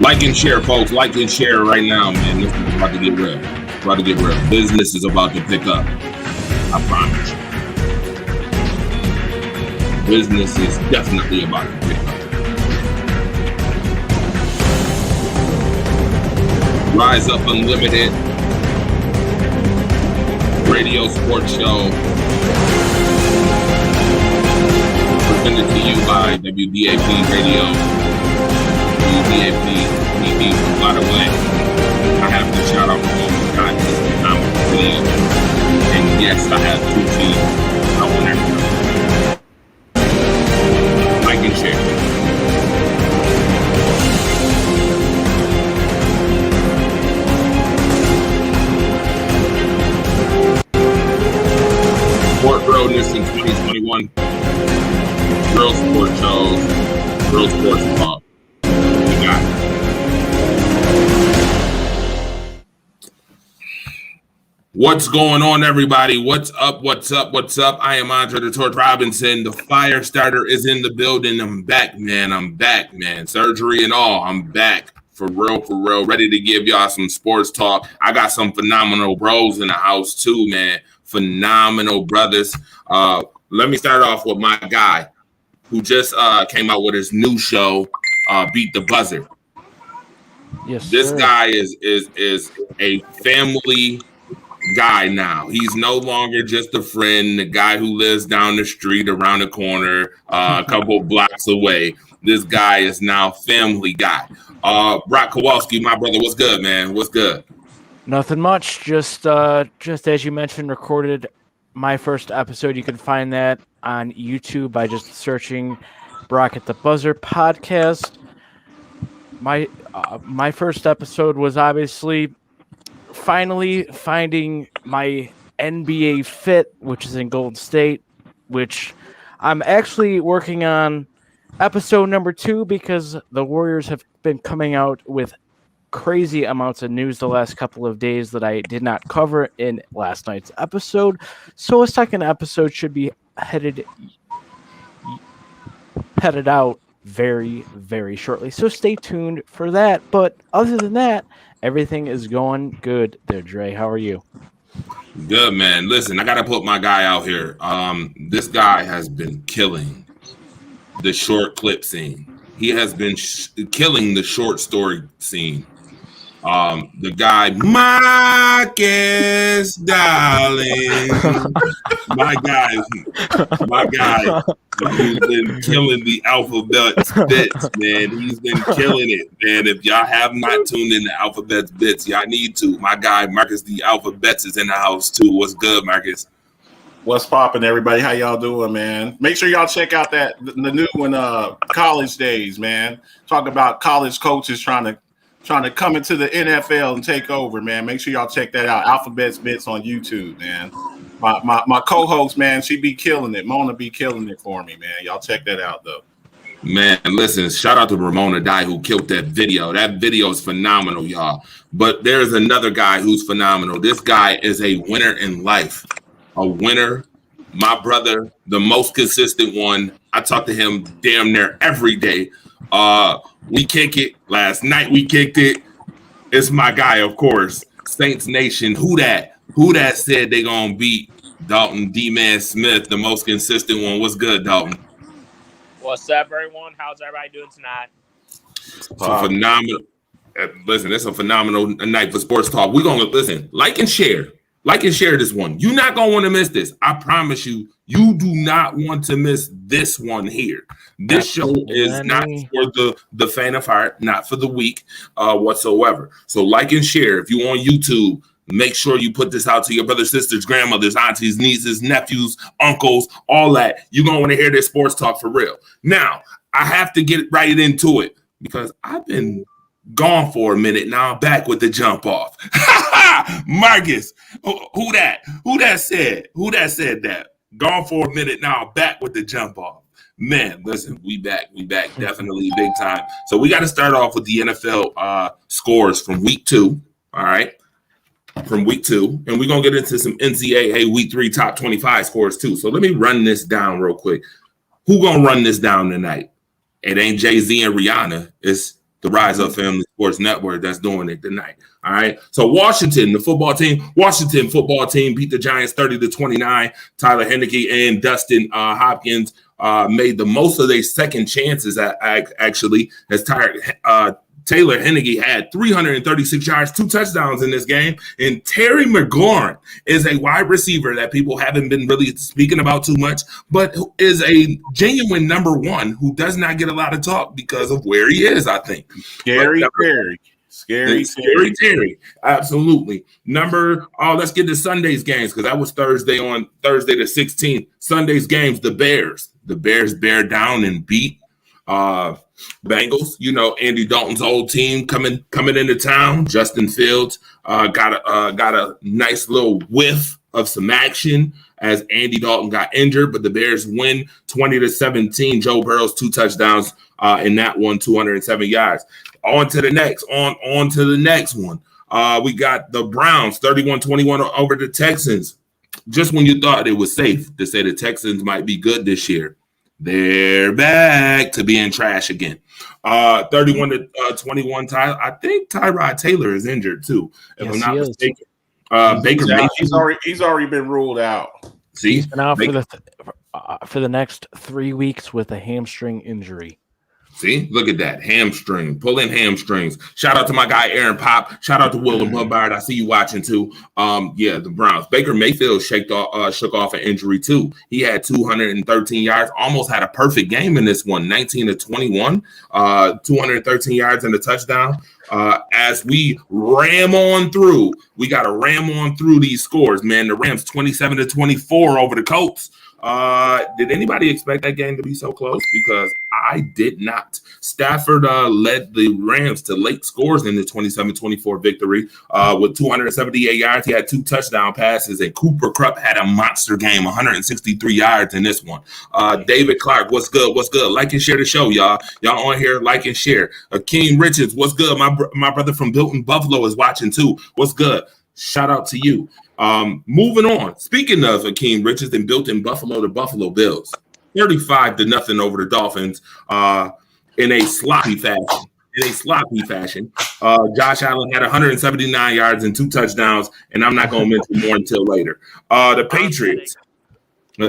Like and share, folks. Like and share right now, man. This is about to get real. It's about to get real. Business is about to pick up. I promise you. Business is definitely about to pick up. Rise Up Unlimited radio sports show presented to you by WDAP Radio, WDAP TV. By the way, I have to shout out all the guys in the video. And yes, I have 2 teams. I want everyone. Like and share. Sport Roadness in 2021. Girls Sport shows. Girls Sports Talk. We got it. What's going on, everybody? What's up? What's up? What's up? I am Andre the Torch Robinson. The fire starter is in the building. I'm back, man. I'm back, man. Surgery and all. I'm back. For real. Ready to give y'all some sports talk. I got some phenomenal bros in the house, too, man. Phenomenal brothers. Let me start off with my guy who just came out with his new show, Beat the Buzzer. Yes, this sir. guy is a family guy now. He's no longer just a friend, the guy who lives down the street, around the corner, a couple blocks away. This guy is now family guy. Brock Kowalski, my brother, what's good, man? What's good? Nothing much. Just as you mentioned, recorded my first episode. You can find that on YouTube by just searching Brock at the Buzzer podcast. My first episode was obviously finally finding my NBA fit, which is in Golden State, which I'm actually working on episode number 2 because the Warriors have been coming out with crazy amounts of news the last couple of days that I did not cover in last night's episode. So a second episode should be headed out very, very shortly. So stay tuned for that. But other than that, everything is going good there, Dre. How are you? Good, man. Listen, I got to put my guy out here. This guy has been killing the short clip scene. He has been killing the short story scene. The guy, Marcus Darling, my guy, who's been killing the Alphabet's bits, man. He's been killing it, man. If y'all have not tuned in to Alphabet's bits, y'all need to. My guy, Marcus the Alphabets, is in the house too. What's good, Marcus? What's poppin', everybody? How y'all doing, man? Make sure y'all check out the new one, College Days, man. Talk about college coaches trying to come into the NFL and take over, man. Make sure y'all check that out. Alphabet's Bits on YouTube, man. My co-host, man, she be killing it. Mona be killing it for me, man. Y'all check that out, though. Man, listen, shout out to Ramona Dye who killed that video. That video is phenomenal, y'all. But there's another guy who's phenomenal. This guy is a winner in life. A winner. My brother, the most consistent one. I talk to him damn near every day. We kick it. Last night we kicked it. It's my guy, of course. Saints Nation. Who that said they gonna beat Dalton D-Man Smith, the most consistent one? What's good, Dalton? What's up, everyone? How's everybody doing tonight? It's a phenomenal. Listen, it's a phenomenal night for sports talk. We're gonna listen, like and share. Like and share this one. You're not going to want to miss this. I promise you, you do not want to miss this one here. This show is not for the faint of heart, not for the weak whatsoever. So like and share. If you're on YouTube, make sure you put this out to your brothers, sisters, grandmothers, aunties, nieces, nephews, uncles, all that. You're going to want to hear this sports talk for real. Now, I have to get right into it because I've been gone for a minute. Now I'm back with the jump off. Marcus, who that said that? Gone for a minute. Now I'm back with the jump off. Man, listen, we back definitely big time. So we got to start off with the NFL scores from week 2. All right. From week 2. And we're going to get into some NCAA week 3 top 25 scores too. So let me run this down real quick. Who going to run this down tonight? It ain't Jay-Z and Rihanna. It's The Rise Up Family Sports Network that's doing it tonight. All right. So Washington football team beat the Giants 30-29. Tyler Heineke and Dustin Hopkins made the most of their second chances. Actually, as Taylor Heineke had 336 yards, 2 touchdowns in this game. And Terry McLaurin is a wide receiver that people haven't been really speaking about too much, but is a genuine number one who does not get a lot of talk because of where he is, I think. Scary Terry. Absolutely. Let's get to Sunday's games because that was Thursday the 16th. Sunday's games, the Bears bear down and beat Bengals. You know, Andy Dalton's old team coming into town. Justin Fields got a nice little whiff of some action as Andy Dalton got injured, but the Bears win 20-17. Joe Burrow's 2 touchdowns in that one, 207 yards. On to the next one. We got the Browns 31-21 over the Texans. Just when you thought it was safe to say the Texans might be good this year, they're back to being trash again. 31-21. I think Tyrod Taylor is injured too, if I'm not mistaken. Baker Mayfield, he's already been ruled out. See, he's been out for the next 3 weeks with a hamstring injury. See, look at that hamstring, pulling hamstrings. Shout out to my guy Aaron Pop. Shout out to Willem Hubbard. I see you watching too. The Browns. Baker Mayfield shook off an injury too. He had 213 yards, almost had a perfect game in this one, 19-21, 213 yards and a touchdown. As we ram on through these scores, man. The Rams 27-24 over the Colts. Did anybody expect that game to be so close? Because I did not. Stafford led the Rams to late scores in the 27-24 victory with 278 yards. He had 2 touchdown passes, and Cooper Kupp had a monster game, 163 yards in this one. David Clark, what's good? What's good? Like and share the show, y'all. Y'all on here, like and share. Akeem Richards, what's good? My brother from Bilton Buffalo is watching too. What's good? Shout out to you. Moving on. Speaking of Akeem Richards and Built in Buffalo, the Buffalo Bills, 35-0 over the Dolphins in a sloppy fashion. Josh Allen had 179 yards and 2 touchdowns, and I'm not going to mention more until later. The Patriots.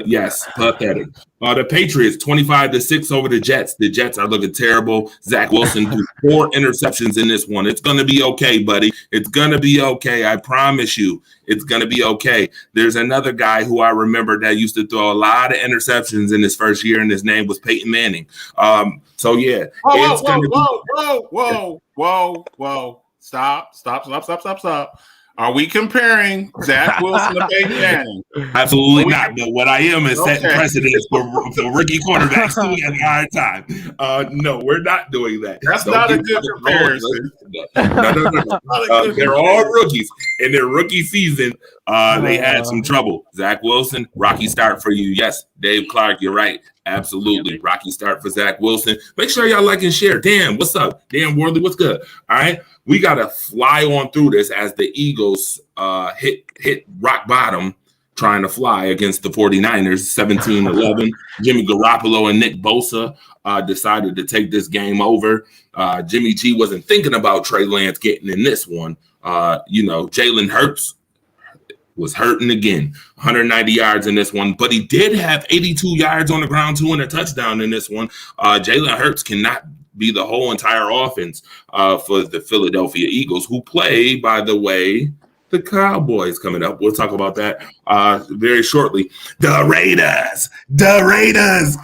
Yes, pathetic. The Patriots 25-6 over the Jets. The Jets are looking terrible. Zach Wilson threw 4 interceptions in this one. It's gonna be okay, buddy. It's gonna be okay. I promise you, it's gonna be okay. There's another guy who I remember that used to throw a lot of interceptions in his first year, and his name was Peyton Manning. So yeah. Whoa. Stop. Are we comparing Zach Wilson to Peyton Manning? Absolutely not. But what I am is setting precedents for rookie quarterbacks doing at a hard time. No, we're not doing that. That's not a good comparison. No. They're all rookies. In their rookie season, they had some trouble. Zach Wilson, rocky start for you. Yes, Dave Clark, you're right. Absolutely. Rocky start for Zach Wilson. Make sure y'all like and share. Dan, what's up? Dan Worley, what's good? All right. We got to fly on through this as the Eagles hit rock bottom trying to fly against the 49ers, 17-11. Jimmy Garoppolo and Nick Bosa decided to take this game over. Jimmy G wasn't thinking about Trey Lance getting in this one. Jalen Hurts was hurting again, 190 yards in this one, but he did have 82 yards on the ground, 2 and a touchdown in this one. Jalen Hurts cannot be the whole entire offense for the Philadelphia Eagles, who play, by the way, the Cowboys coming up. We'll talk about that very shortly. The Raiders. The Raiders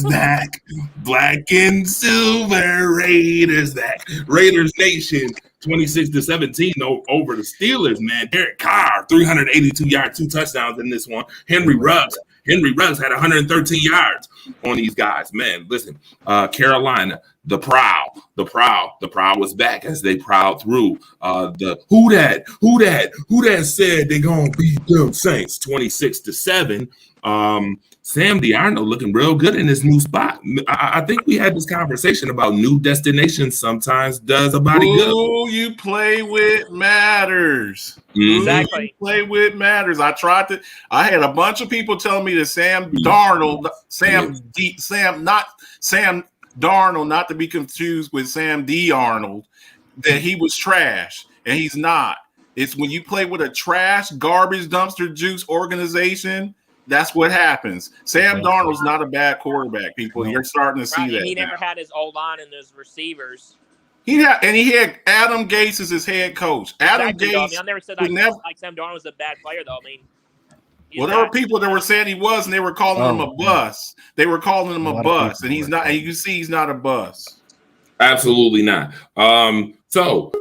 back. Black and silver Raiders back. Raiders Nation. 26-17 over the Steelers, man. Derek Carr, 382 yards, 2 touchdowns in this one. Henry Ruggs had 113 yards on these guys. Man, listen, Carolina, the prowl was back as they prowled through who that said they're gonna beat them Saints 26-7. Sam DiArno looking real good in his new spot. I think we had this conversation about new destinations sometimes does a body good. Who you play with matters. Exactly. Who you play with matters. I had a bunch of people telling me that Sam Darnold, Darnold, not to be confused with Sam D. Arnold, that he was trash, and he's not. It's when you play with a trash, garbage, dumpster juice organization, that's what happens. Sam Darnold's not a bad quarterback, people. You're starting to see Right, that. and he never now. had his O-line and his receivers. He had Adam Gase as his head coach. Adam Exactly, though. I Gase. mean, I never said like Sam Darnold was a bad player, though. I mean, Well, there were people that were saying he was, and they were calling him a bust. They were calling him a bust, and he's not. And you can see he's not a bust. Absolutely not. So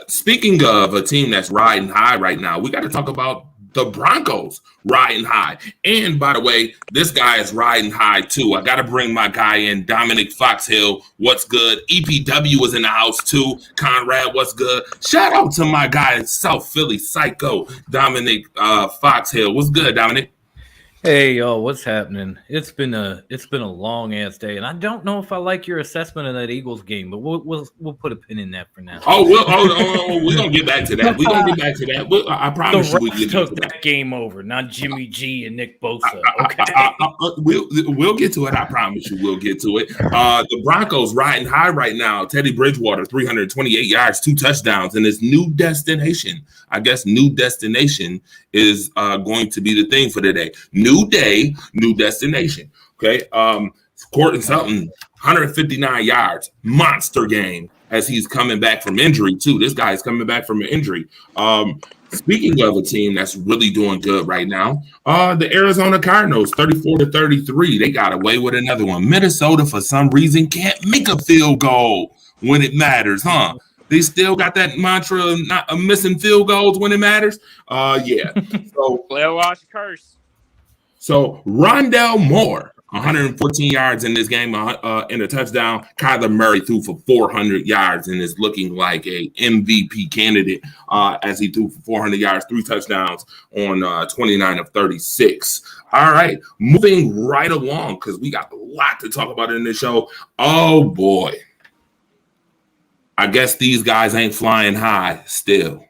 speaking of a team that's riding high right now, we got to talk about the Broncos riding high. And by the way, this guy is riding high too. I got to bring my guy in, Dominic Foxhill. What's good? EPW was in the house too. Conrad, what's good? Shout out to my guy, South Philly Psycho, Dominic Foxhill. What's good, Dominic? Hey, yo, what's happening? It's been a long ass day, and I don't know if I like your assessment of that Eagles game, but we'll put a pin in that for now. We're gonna get back to that. We're gonna get back to that. I promise The you, we refs get took to that game over, not Jimmy G and Nick Bosa. Okay, we'll get to it. I promise you, we'll get to it. The Broncos riding high right now. Teddy Bridgewater, 328 yards, 2 touchdowns, and his new destination. I guess new destination is going to be the thing for today. New day, new destination. Okay. Courtland Sutton, 159 yards, monster game as he's coming back from injury too. This guy is coming back from an injury. Speaking of a team that's really doing good right now, the Arizona Cardinals, 34-33. They got away with another one. Minnesota, for some reason, can't make a field goal when it matters, huh? They still got that mantra of not missing field goals when it matters. Yeah. So Blair Walsh curse. So Rondell Moore, 114 yards in this game in a touchdown. Kyler Murray threw for 400 yards and is looking like a MVP candidate as he threw for 400 yards, 3 touchdowns on 29 of 36. All right, moving right along because we got a lot to talk about in this show. Oh, boy. I guess these guys ain't flying high still.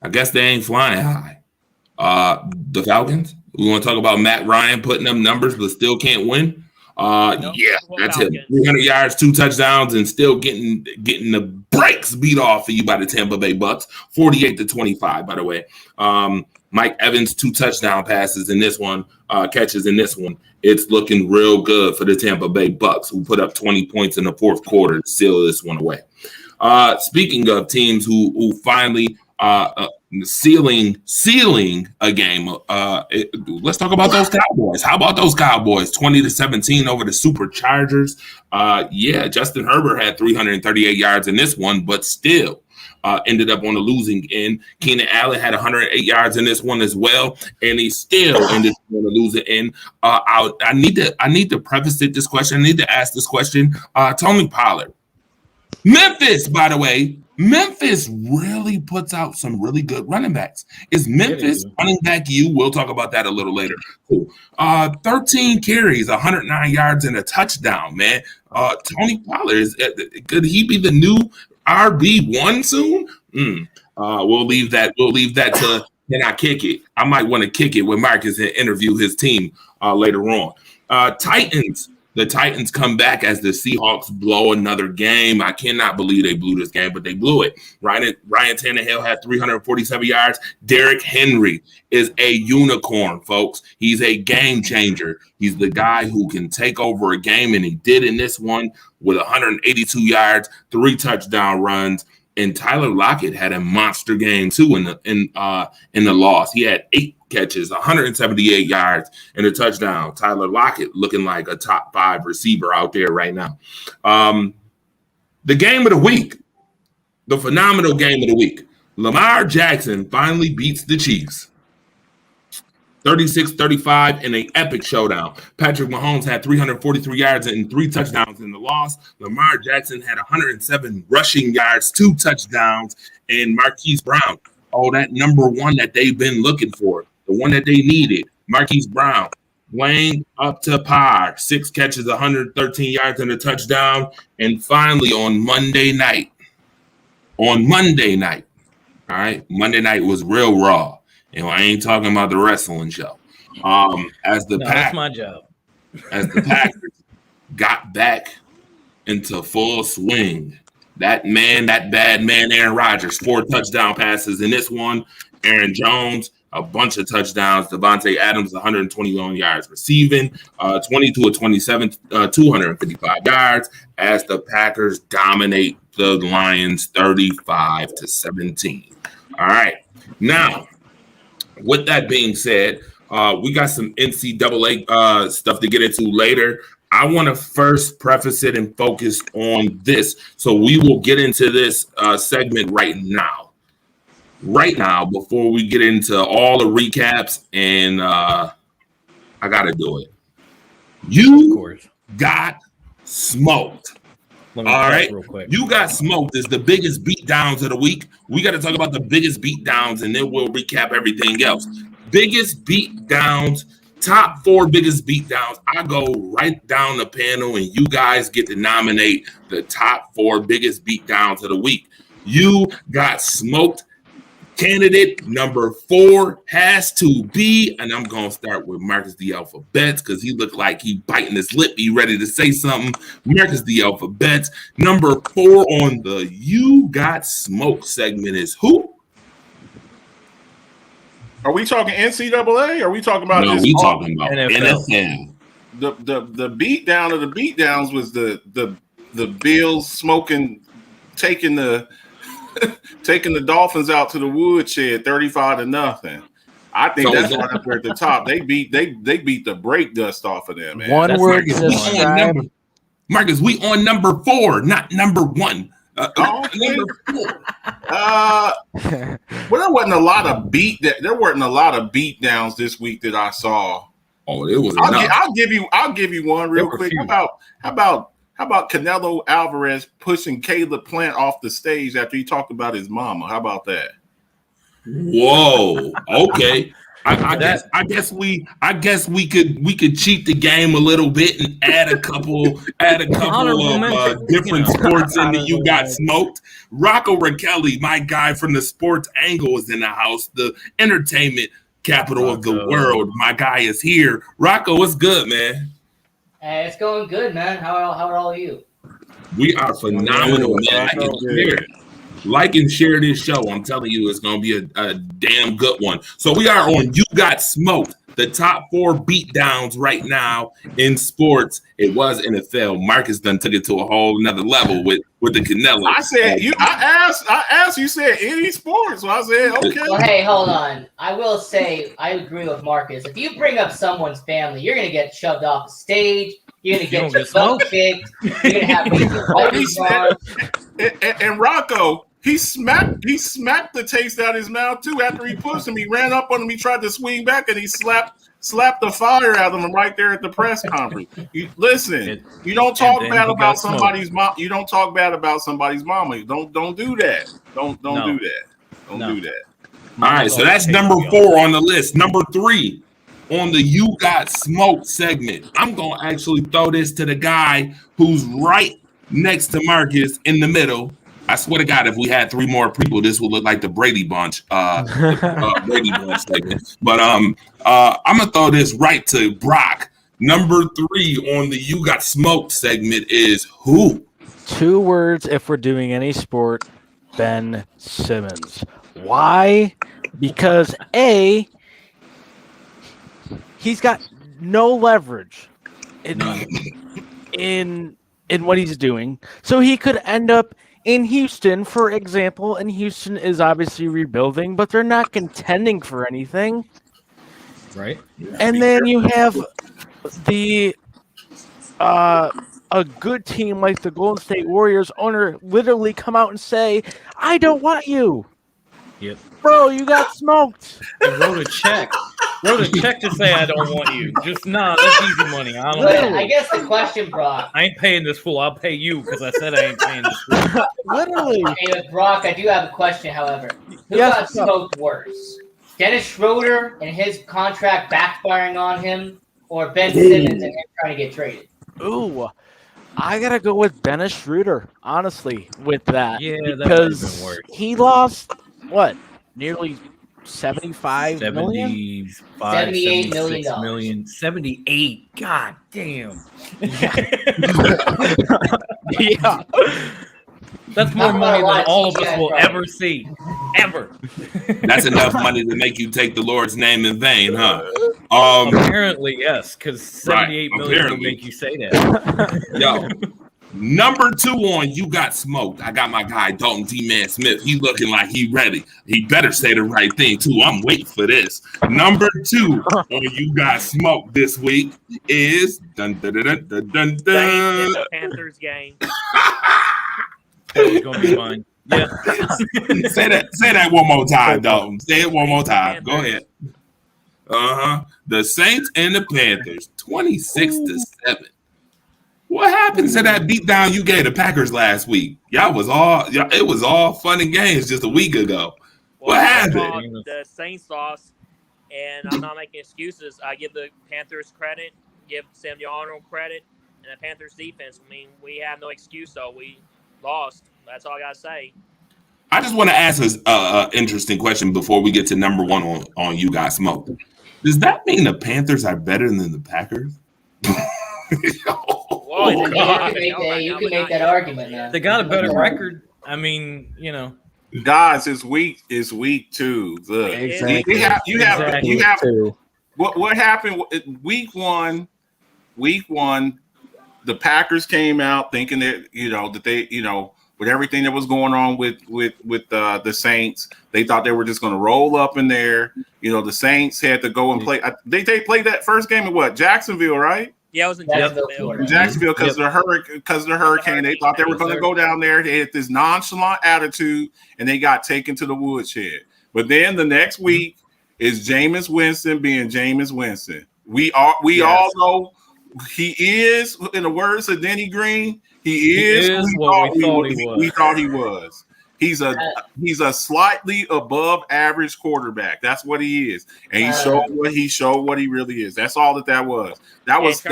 I guess they ain't flying high. The Falcons. We want to talk about Matt Ryan putting up numbers but still can't win. Yeah, that's it. 300 yards, 2 touchdowns, and still getting the brakes beat off of you by the Tampa Bay Bucks. 48-25, by the way. Mike Evans, 2 touchdown passes in this one, catches in this one. It's looking real good for the Tampa Bay Bucks, who put up 20 points in the fourth quarter to seal this one away. Speaking of teams who finally sealing a game, let's talk about those Cowboys. How about those Cowboys? 20-17 over the Superchargers. Yeah, Justin Herbert had 338 yards in this one, but still ended up on the losing end. Keenan Allen had 108 yards in this one as well, and he still ended up on the losing end. I need to preface this question. I need to ask this question. Tony Pollard. Memphis, by the way, Memphis really puts out some really good running backs. Is Memphis running back you? We'll talk about that a little later. Cool. 13 carries, 109 yards, and a touchdown, man. Tony Pollard, could he be the new RB1 soon? We'll leave that to can I kick it? I might want to kick it with Marcus and interview his team later on. Titans. The Titans come back as the Seahawks blow another game. I cannot believe they blew this game, but they blew it. Ryan Tannehill had 347 yards. Derrick Henry is a unicorn, folks. He's a game changer. He's the guy who can take over a game, and he did in this one with 182 yards, 3 touchdown runs. And Tyler Lockett had a monster game too in the loss. He had 8 catches, 178 yards, and a touchdown. Tyler Lockett looking like a top 5 receiver out there right now. The game of the week, the phenomenal game of the week. Lamar Jackson finally beats the Chiefs. 36-35 in an epic showdown. Patrick Mahomes had 343 yards and 3 touchdowns in the loss. Lamar Jackson had 107 rushing yards, 2 touchdowns, and Marquise Brown. Oh, that number 1 that they've been looking for, the one that they needed. Marquise Brown playing up to par. 6 catches, 113 yards, and a touchdown. And finally on Monday night, all right, Monday night was real raw. And I ain't talking about the wrestling show. That's my job. As the Packers got back into full swing. That bad man, Aaron Rodgers, 4 touchdown passes in this one. Aaron Jones, a bunch of touchdowns. Devontae Adams, 121 yards receiving, 22 of 27, 255 yards, as the Packers dominate the Lions 35-17. All right. Now, with that being said, we got some NCAA stuff to get into later. I want to first preface it and focus on this. So we will get into this segment right now. Right now, before we get into all the recaps, and I got to do it. You got smoked. All right. Real quick. You got smoked is the biggest beatdowns of the week. We got to talk about the biggest beatdowns, and then we'll recap everything else. Biggest beatdowns, top 4 biggest beatdowns. I go right down the panel, and you guys get to nominate the top 4 biggest beatdowns of the week. You got smoked. Candidate number 4 has to be, and I'm going to start with Marcus the Alphabets because he looked like he biting his lip. He ready to say something. Marcus the Alphabets. Number 4 on the You Got Smoked segment is who? Are we talking NCAA? Or are we talking about? No, this we talking about NFL. The beat down of the beat downs was the Bills smoking, taking the Dolphins out to the woodshed 35-000. I think that's right up there at the top. They beat the brake dust off of them, man. One word Marcus, to describe. Marcus, we on number 4, not number 1. Number 4. Well, there wasn't a lot of beat downs this week that I saw. Oh, it was. I'll give you one real quick. How about Canelo Alvarez pushing Caleb Plant off the stage after he talked about his mama? How about that? Whoa. Okay. I guess we could cheat the game a little bit and add a couple of different sports in that you got smoked. Rocco Raquelli, my guy from the sports angle, is in the house. The entertainment capital of the world. My guy is here. Rocco, what's good, man? Hey, it's going good, man. How are all of you? We are phenomenal, man. Like and share this show. I'm telling you, it's going to be a damn good one. So we are on You Got Smoked, the top 4 beatdowns right now in sports. It was NFL. Marcus done took it to a whole another level with the Canelo. I said I asked you said any sports. So I said okay. Well, hey, hold on. I will say I agree with Marcus. If you bring up someone's family, you're gonna get shoved off the stage. You're gonna get your butt kicked. You're gonna have and Rocco. He smacked the taste out of his mouth too. After he pushed him, he ran up on him. He tried to swing back, and he slapped the fire out of him right there at the press conference. You don't talk bad about somebody's mom. You don't talk bad about somebody's mama. Don't do that. Don't do that. Don't do that. All right, so that's number 4 on the list. Number 3 on the You Got Smoked segment. I'm gonna actually throw this to the guy who's right next to Marcus in the middle. I swear to God, if we had 3 more people, this would look like the Brady Bunch, Brady Bunch segment. But I'm gonna throw this right to Brock. Number 3 on the You Got Smoked segment is who? 2 words if we're doing any sport. Ben Simmons. Why? Because A, he's got no leverage in what he's doing, so he could end up in Houston, for example, and Houston is obviously rebuilding, but they're not contending for anything. Right. And then you have a good team like the Golden State Warriors owner literally come out and say, I don't want you. Yep. Bro, you got smoked. He wrote a check to say I don't want you. Just that's easy money. I guess the question, Brock. I ain't paying this fool. I'll pay you because I said I ain't paying this fool. Literally. Hey, Brock, I do have a question, however. Who got smoked worse? Dennis Schroeder and his contract backfiring on him, or Ben Simmons and him trying to get traded? Ooh, I gotta go with Dennis Schroeder, honestly, with that. Yeah, because that worse. He lost nearly 75 million? 75, $78 $76 million. million, 78. God damn. Yeah. That's more Not money a lot than of all of CGI us will problems. ever see. Ever. That's enough money to make you take the Lord's name in vain, huh? Apparently, yes, because 78 million will apparently. make you say that. Yo, number 2 on You Got Smoked. I got my guy Dalton D-Man Smith. He looking like he ready. He better say the right thing too. I'm waiting for this. Number 2 on You Got Smoked this week is dun dun dun dun dun dun. Saints in the Panthers game. That was gonna be mine. Yeah. Say that one more time, Dalton. Say it one more time. Go ahead. The Saints and the Panthers, 26-7. What happened to that beatdown you gave the Packers last week? It was all fun and games just a week ago. Well, What happened? The Saints lost, and I'm not making excuses. I give the Panthers credit, give Sam Darnold credit, and the Panthers defense. I mean, we have no excuse, though. We lost. That's all I got to say. I just want to ask an interesting question before we get to number 1 on You Got Smoked. Does that mean the Panthers are better than the Packers? You can make that argument, man. They got a better record. I mean, Guys, it's week 2. Look, Exactly. you have Two. what happened week 1. Week 1, the Packers came out thinking that they with everything that was going on with the Saints, they thought they were just going to roll up in there. The Saints had to go and play. They played that first game in what? Jacksonville, right? Yeah, it was in Jacksonville because of the hurricane. They thought they were going to go down there. They had this nonchalant attitude, and they got taken to the woodshed. But then the next week is Jameis Winston being Jameis Winston. We all know he is, in the words of Denny Green, he is what we thought he was. He's a slightly above average quarterback. That's what he is, and he showed what he really is. That's all that was. That was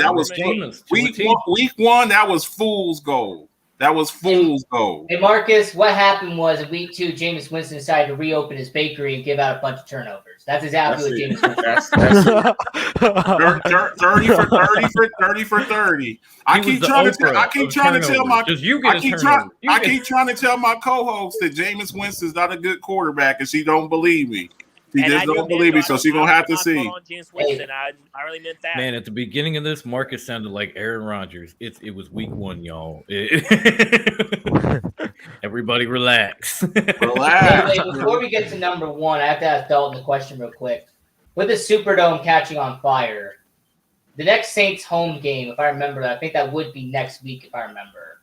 week 1. That was fool's gold. That was fool's gold. Hey Marcus, what happened was in week 2, Jameis Winston decided to reopen his bakery and give out a bunch of turnovers. That's exactly what Jameis Winston. That's 30 for 30. I keep trying to tell my co-host that Jameis Winston's not a good quarterback, and she don't believe me. She just don't believe me, so she's gonna have to see. I really meant that. Man, at the beginning of this, Marcus sounded like Aaron Rodgers. It was week 1, y'all. Everybody relax. Relax. Anyway, before we get to number 1, I have to ask Dalton the question real quick. With the Superdome catching on fire, the next Saints home game, if I remember, I think that would be next week, if I remember.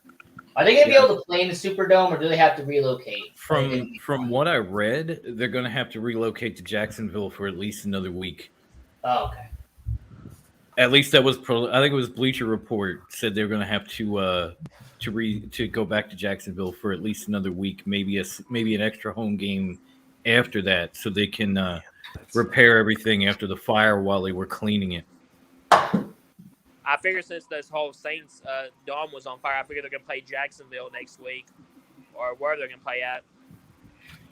Are they going to be able to play in the Superdome, or do they have to relocate? From what I read, they're going to have to relocate to Jacksonville for at least another week. Oh, okay. At least that was I think it was Bleacher Report said they're going to have to go back to Jacksonville for at least another week, maybe an extra home game after that, so they can repair everything after the fire while they were cleaning it. I figure since this whole Saints dome was on fire, I figure they're going to play Jacksonville next week, or where they're going to play at.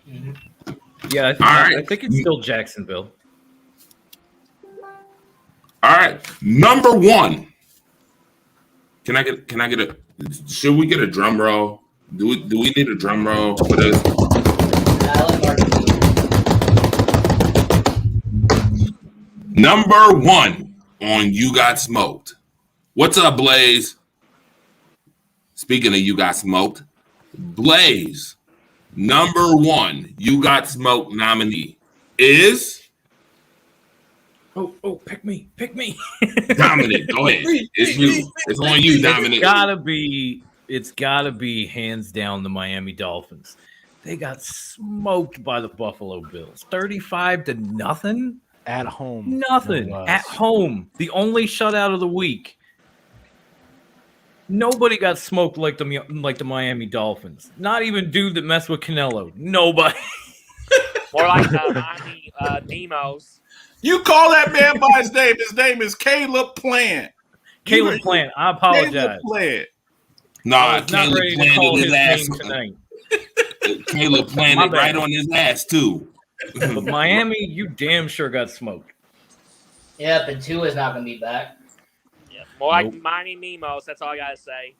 Mm-hmm. Yeah, I think it's still Jacksonville. All right, number 1. Can I get a? Should we get a drum roll? Do we need a drum roll for this? Number 1 on You Got Smoked. What's up, Blaze? Speaking of You Got Smoked, Blaze, number 1 You Got Smoked nominee is pick me. Dominic. Go ahead. It's you. It's on you, Dominic. It's gotta be hands down the Miami Dolphins. They got smoked by the Buffalo Bills. 35-0 at home. Nothing at home. The only shutout of the week. Nobody got smoked like the Miami Dolphins. Not even dude that messed with Canelo. Nobody. More like the Miami Demos. You call that man by his name. His name is Caleb Plant. Caleb Plant. I apologize. Caleb Plant. Nah, Caleb planted his ass tonight. Caleb planted right on his ass too. But Miami, you damn sure got smoked. Yep, and Tua's not going to be back. Yeah, more like Nope. Miami Mimos. That's all I gotta say.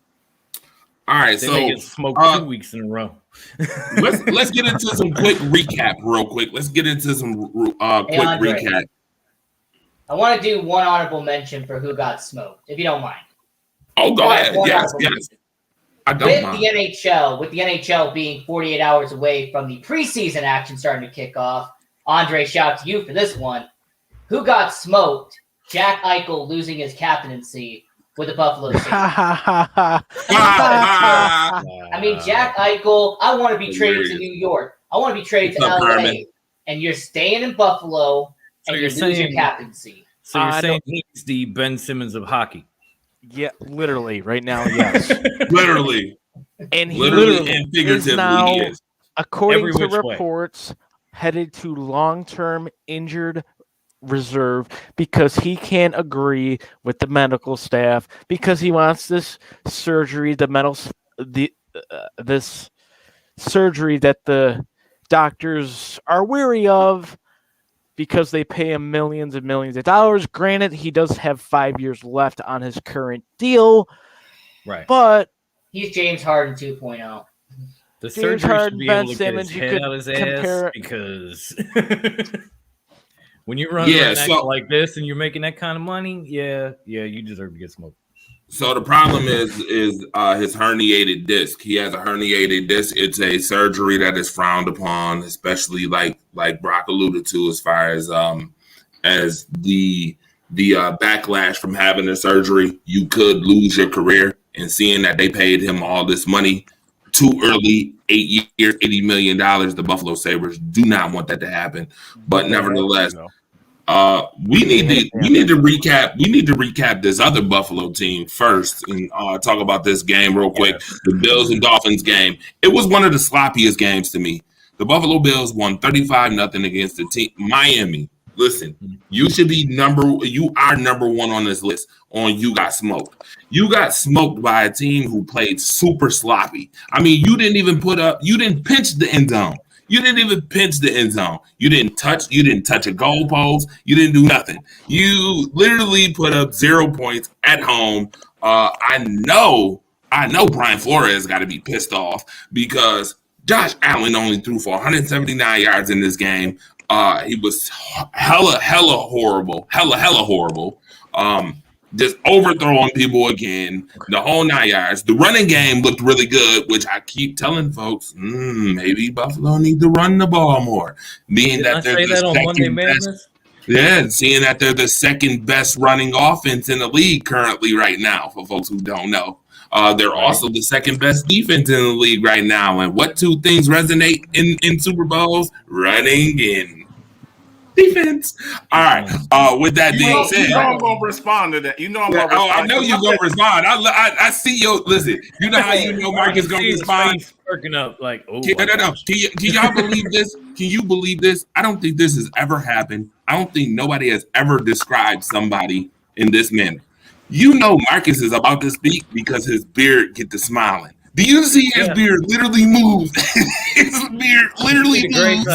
All right, They may so get smoked 2 weeks in a row. let's get into some quick recap real quick. Let's get into some quick Andre. recap. I want to do one honorable mention for who got smoked, if you don't mind. Oh, go ahead. One Yes, honorable yes. mention. I don't With mind. the NHL being 48 hours away from the preseason action starting to kick off, Andre, shout out to you for this one. Who got smoked? Jack Eichel losing his captaincy with the Buffalo Sabres. I mean, Jack Eichel, I want to be traded to New York. I want to be traded to What's up, LA. Herman? And you're staying in Buffalo So and you're you lose your saying- captaincy. So you're I saying he's the Ben Simmons of hockey. Yeah, literally, right now, yes. Literally, And he literally literally and is figuratively, now, he is. according Every to which way. reports, headed to long-term injured reserve because he can't agree with the medical staff because he wants this surgery, this surgery that the doctors are weary of because they pay him millions and millions of dollars. Granted, he does have 5 years left on his current deal, Right. but He's James Harden 2.0. The James surgery Harden, should be Ben able to Simmons, get you his could head out his compare ass it- because when you run Yeah, around so- acting like this and you're making that kind of money, yeah, you deserve to get smoked. So the problem is his herniated disc. He has a herniated disc. It's a surgery that is frowned upon, especially like Brock alluded to, as far as the backlash from having the surgery. You could lose your career, and seeing that they paid him all this money too early, 8 years, $80 million, the Buffalo Sabres do not want that to happen. But nevertheless, we need to recap this other Buffalo team first and talk about this game real quick. The Bills and Dolphins game. It was one of the sloppiest games to me. The Buffalo Bills won 35-0 against the team Miami. Listen, you are number one on this list on You Got Smoked. You got smoked by a team who played super sloppy. I mean, you didn't pinch the end zone. You didn't even pinch the end zone. You didn't touch a goalpost. You didn't do nothing. You literally put up 0 points at home. I know Brian Flores got to be pissed off because Josh Allen only threw for 179 yards in this game. He was hella horrible. Just overthrowing people again, the whole 9 yards. The running game looked really good, which I keep telling folks, maybe Buffalo need to run the ball more. Being Did that I they're say the that on Monday second best, Madness? yeah, seeing that they're the second best running offense in the league currently right now. For folks who don't know, they're also the second best defense in the league right now. And what two things resonate in Super Bowls? Running and defense. All right. With that being said, You know I'm gonna respond to that. You know I'm gonna respond. I know you're gonna respond. I see your listen. You know how you know Marcus gonna respond. Perking up like, oh, No. Can y'all believe this? Can you believe this? I don't think this has ever happened. I don't think nobody has ever described somebody in this manner. You know Marcus is about to speak because his beard get to smiling. Do you see his beard literally move? His beard literally moves.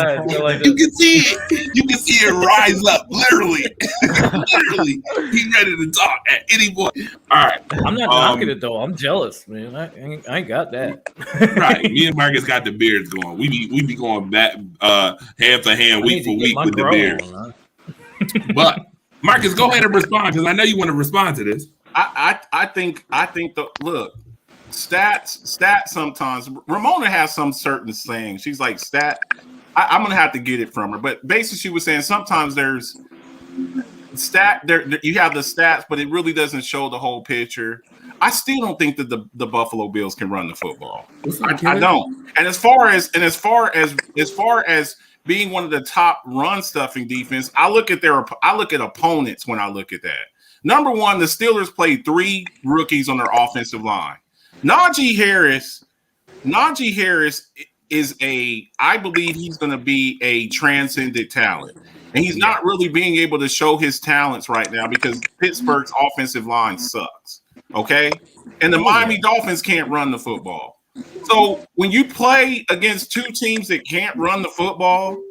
You can see it. You can see it rise up. Literally. Literally. He's ready to talk at any point. All right. I'm not knocking it though. I'm jealous, man. I ain't got that. Right. Me and Marcus got the beards going. We be going back hand for hand, week for week with the beard. But Marcus, go ahead and respond because I know you want to respond to this. I think the look. Stat sometimes Ramona has some certain saying. She's like stat. I'm gonna have to get it from her, but basically she was saying sometimes there's stat there. You have the stats, but it really doesn't show the whole picture. I still don't think that the Buffalo Bills can run the football. I don't. And as far as being one of the top run stuffing defense, I look at opponents when I look at that. Number one, the Steelers played 3 rookies on their offensive line. Najee Harris is I believe he's going to be a transcendent talent. And he's not really being able to show his talents right now because Pittsburgh's offensive line sucks. Okay? And the Miami Dolphins can't run the football. So when you play against 2 teams that can't run the football,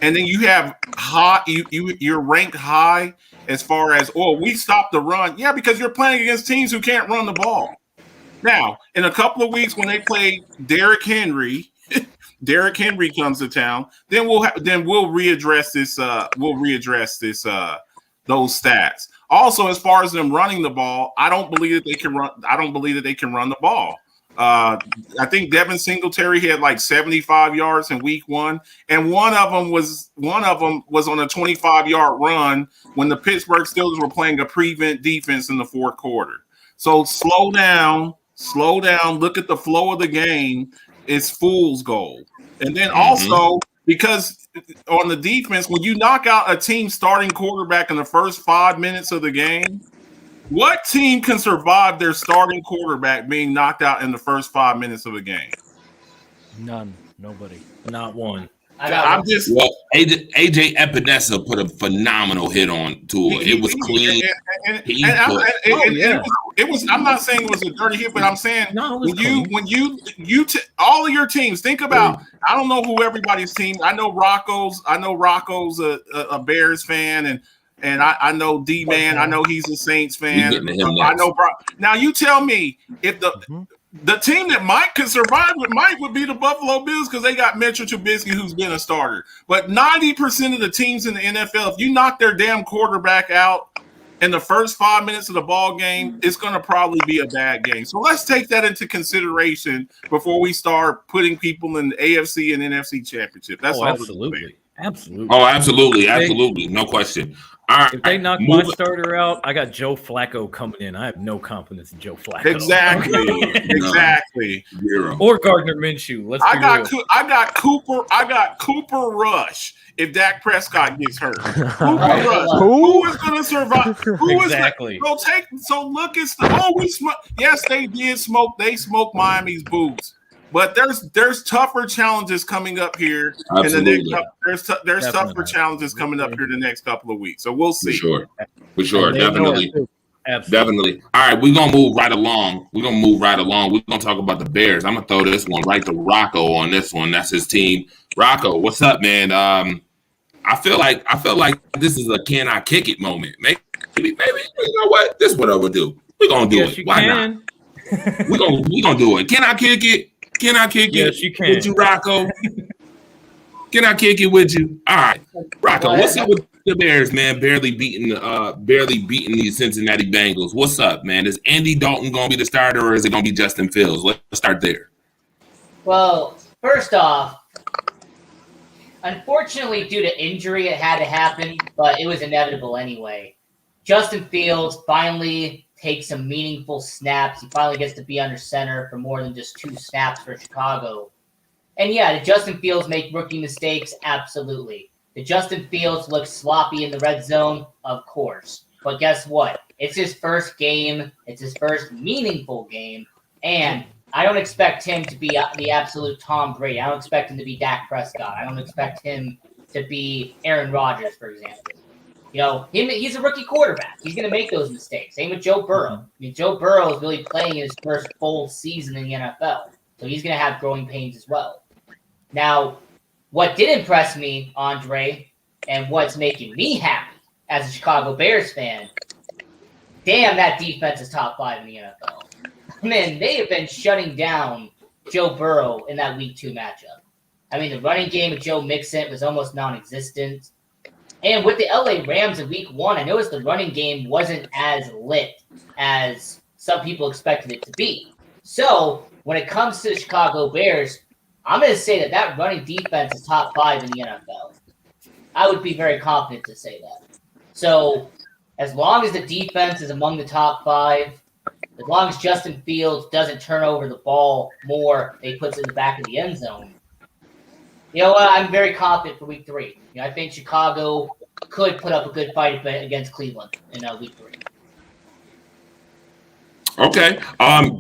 and then you have high. You're ranked high as far as we stopped the run. Yeah, because you're playing against teams who can't run the ball. Now, in a couple of weeks when they play Derrick Henry. Derrick Henry comes to town, then we'll readdress this. Those stats. Also, as far as them running the ball, I don't believe that they can run. I don't believe that they can run the ball. I think Devin Singletary had like 75 yards in week 1, and one of them was on a 25-yard run when the Pittsburgh Steelers were playing a prevent defense in the fourth quarter. So slow down. Look at the flow of the game. It's fool's gold. And then also, because on the defense, when you knock out a team starting quarterback in the first 5 minutes of the game, what team can survive their starting quarterback being knocked out in the first 5 minutes of a game? None. Nobody. Not one. AJ Epinesa put a phenomenal hit on to it. It was clean. It was. I'm not saying it was a dirty hit, but I'm saying when you all of your teams think about. I don't know who everybody's team. I know Rocco's a Bears fan, and I know D-Man. I know he's a Saints fan. I know. Now you tell me if the team that Mike could survive with Mike would be the Buffalo Bills because they got Mitchell Trubisky, who's been a starter. But 90% of the teams in the NFL, if you knock their damn quarterback out in the first 5 minutes of the ball game, it's going to probably be a bad game. So let's take that into consideration before we start putting people in the AFC and NFC championship. That's absolutely. Oh, absolutely. No question. All right. If they knock my starter out, I got Joe Flacco coming in. I have no confidence in Joe Flacco. Exactly. Or Gardner Minshew. I got Cooper Rush if Dak Prescott gets hurt. Cooper Rush. Who is going to survive? Exactly. So look at yes, they did smoke. They smoked Miami's boots. But there's tougher challenges coming up here. Absolutely. There's tougher challenges coming up here the next couple of weeks. So we'll see. For sure. Definitely. Definitely. All right, we're gonna move right along. We're gonna talk about the Bears. I'm gonna throw this one right to Rocco on this one. That's his team. Rocco, what's up, man? I feel like this is a can I kick it moment. Maybe you know what? This is what I would do. We're gonna do it. Why not? We're gonna do it. Can I kick it? Can I kick it? Yes, you can. With you, Rocco? Can I kick it with you? All right, Rocco. What's up with the Bears, man? Barely beating these Cincinnati Bengals. What's up, man? Is Andy Dalton gonna be the starter, or is it gonna be Justin Fields? Let's start there. Well, first off, unfortunately, due to injury, it had to happen, but it was inevitable anyway. Justin Fields finally takes some meaningful snaps. He finally gets to be under center for more than just 2 snaps for Chicago. And yeah, did Justin Fields make rookie mistakes? Absolutely. Did Justin Fields look sloppy in the red zone? Of course. But guess what? It's his first game. It's his first meaningful game. And I don't expect him to be the absolute Tom Brady. I don't expect him to be Dak Prescott. I don't expect him to be Aaron Rodgers, for example. You know, he's a rookie quarterback. He's going to make those mistakes. Same with Joe Burrow. I mean, Joe Burrow is really playing his first full season in the NFL. So he's going to have growing pains as well. Now, what did impress me, Andre, and what's making me happy as a Chicago Bears fan, damn, that defense is top 5 in the NFL. Man, they have been shutting down Joe Burrow in that Week 2 matchup. I mean, the running game with Joe Mixon was almost non-existent. And with the LA Rams in Week 1, I noticed the running game wasn't as lit as some people expected it to be. So when it comes to the Chicago Bears, I'm going to say that running defense is top 5 in the NFL. I would be very confident to say that. So as long as the defense is among the top 5, as long as Justin Fields doesn't turn over the ball more, he puts it in the back of the end zone, you know what? I'm very confident for Week 3. You know, I think Chicago could put up a good fight against Cleveland in Week 3. Okay.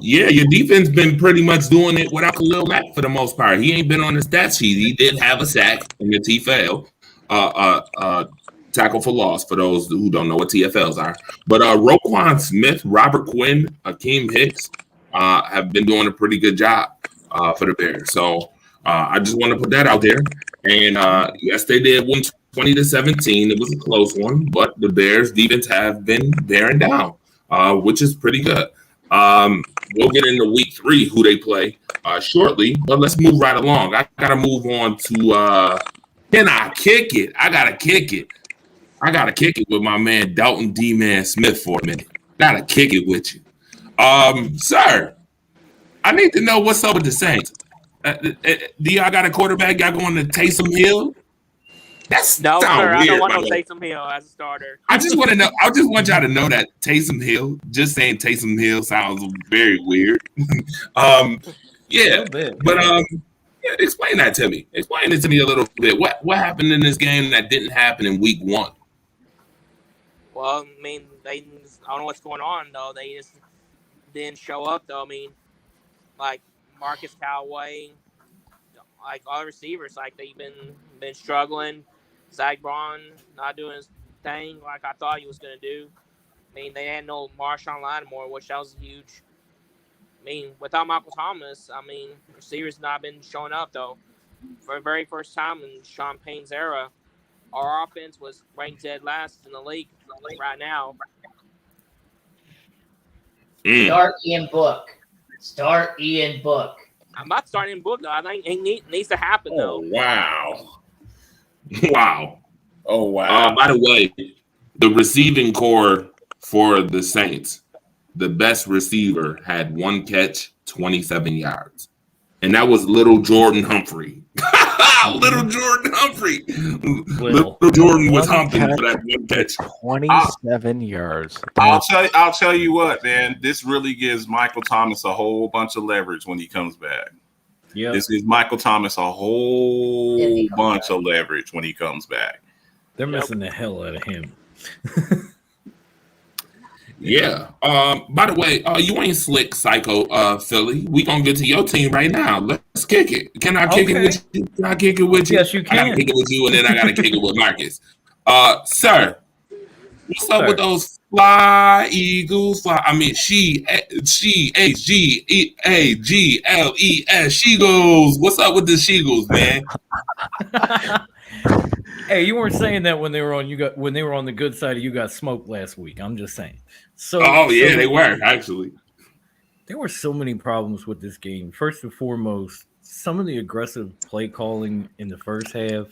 Yeah, your defense been pretty much doing it without Khalil Mack for the most part. He ain't been on the stat sheet. He did have a sack in the TFL, tackle for loss, for those who don't know what TFLs are. But Roquan Smith, Robert Quinn, Akeem Hicks have been doing a pretty good job for the Bears. So I just want to put that out there. And yes, they did win 20-17. It was a close one, but the Bears defense have been bearing down, which is pretty good. We'll get into week 3, who they play shortly, but let's move right along. I got to move on to can I kick it? I got to kick it. I got to kick it with my man Dalton D-Man Smith for a minute. Got to kick it with you. Sir, I need to know what's up with the Saints. Do y'all got a quarterback? Y'all going to Taysom Hill? That's No, sound sir, I weird, don't want by no the way. Taysom Hill as a starter. I just want to know. I just want y'all to know that Taysom Hill. Just saying Taysom Hill sounds very weird. Yeah, but yeah, explain that to me. Explain it to me a little bit. What happened in this game that didn't happen in week 1? Well, I mean, I don't know what's going on though. They just didn't show up though. I mean, like Marcus Callaway, like all the receivers, like they've been struggling. Zach Braun not doing his thing like I thought he was gonna do. I mean, they had no Marshawn Lattimore, which that was huge. I mean, without Michael Thomas, I mean, receivers not been showing up though. For the very first time in Sean Payne's era, our offense was ranked dead last in the league right now. Start Ian Book. Start Ian Book. I'm not starting book though. I think it needs to happen though. Wow. Wow. Oh, wow. By the way, the receiving core for the Saints, the best receiver had 1 catch, 27 yards. And that was little Jordan Humphrey. Little Jordan Humphrey. Little Jordan was humping for that 1 catch. 27 yards. I'll tell you what, man. This really gives Michael Thomas a whole bunch of leverage when he comes back. Yeah, This gives Michael Thomas a whole bunch of leverage when he comes back. they're missing the hell out of him. Yeah. By the way, you ain't slick, psycho, Philly. We gonna get to your team right now. Let's kick it. Can I kick it with you? Can I kick it with you? Yes, you I gotta can. kick it with you, and then I gotta kick it with Marcus. Sir, what's up with those fly Eagles? I mean, she H-G-E-A-G-L-E-S. She-Gles. What's up with the She-Gles, man? Hey, you weren't saying that when they were on the good side of you got smoked last week. I'm just saying. So They were actually. There were so many problems with this game. First and foremost, some of the aggressive play calling in the first half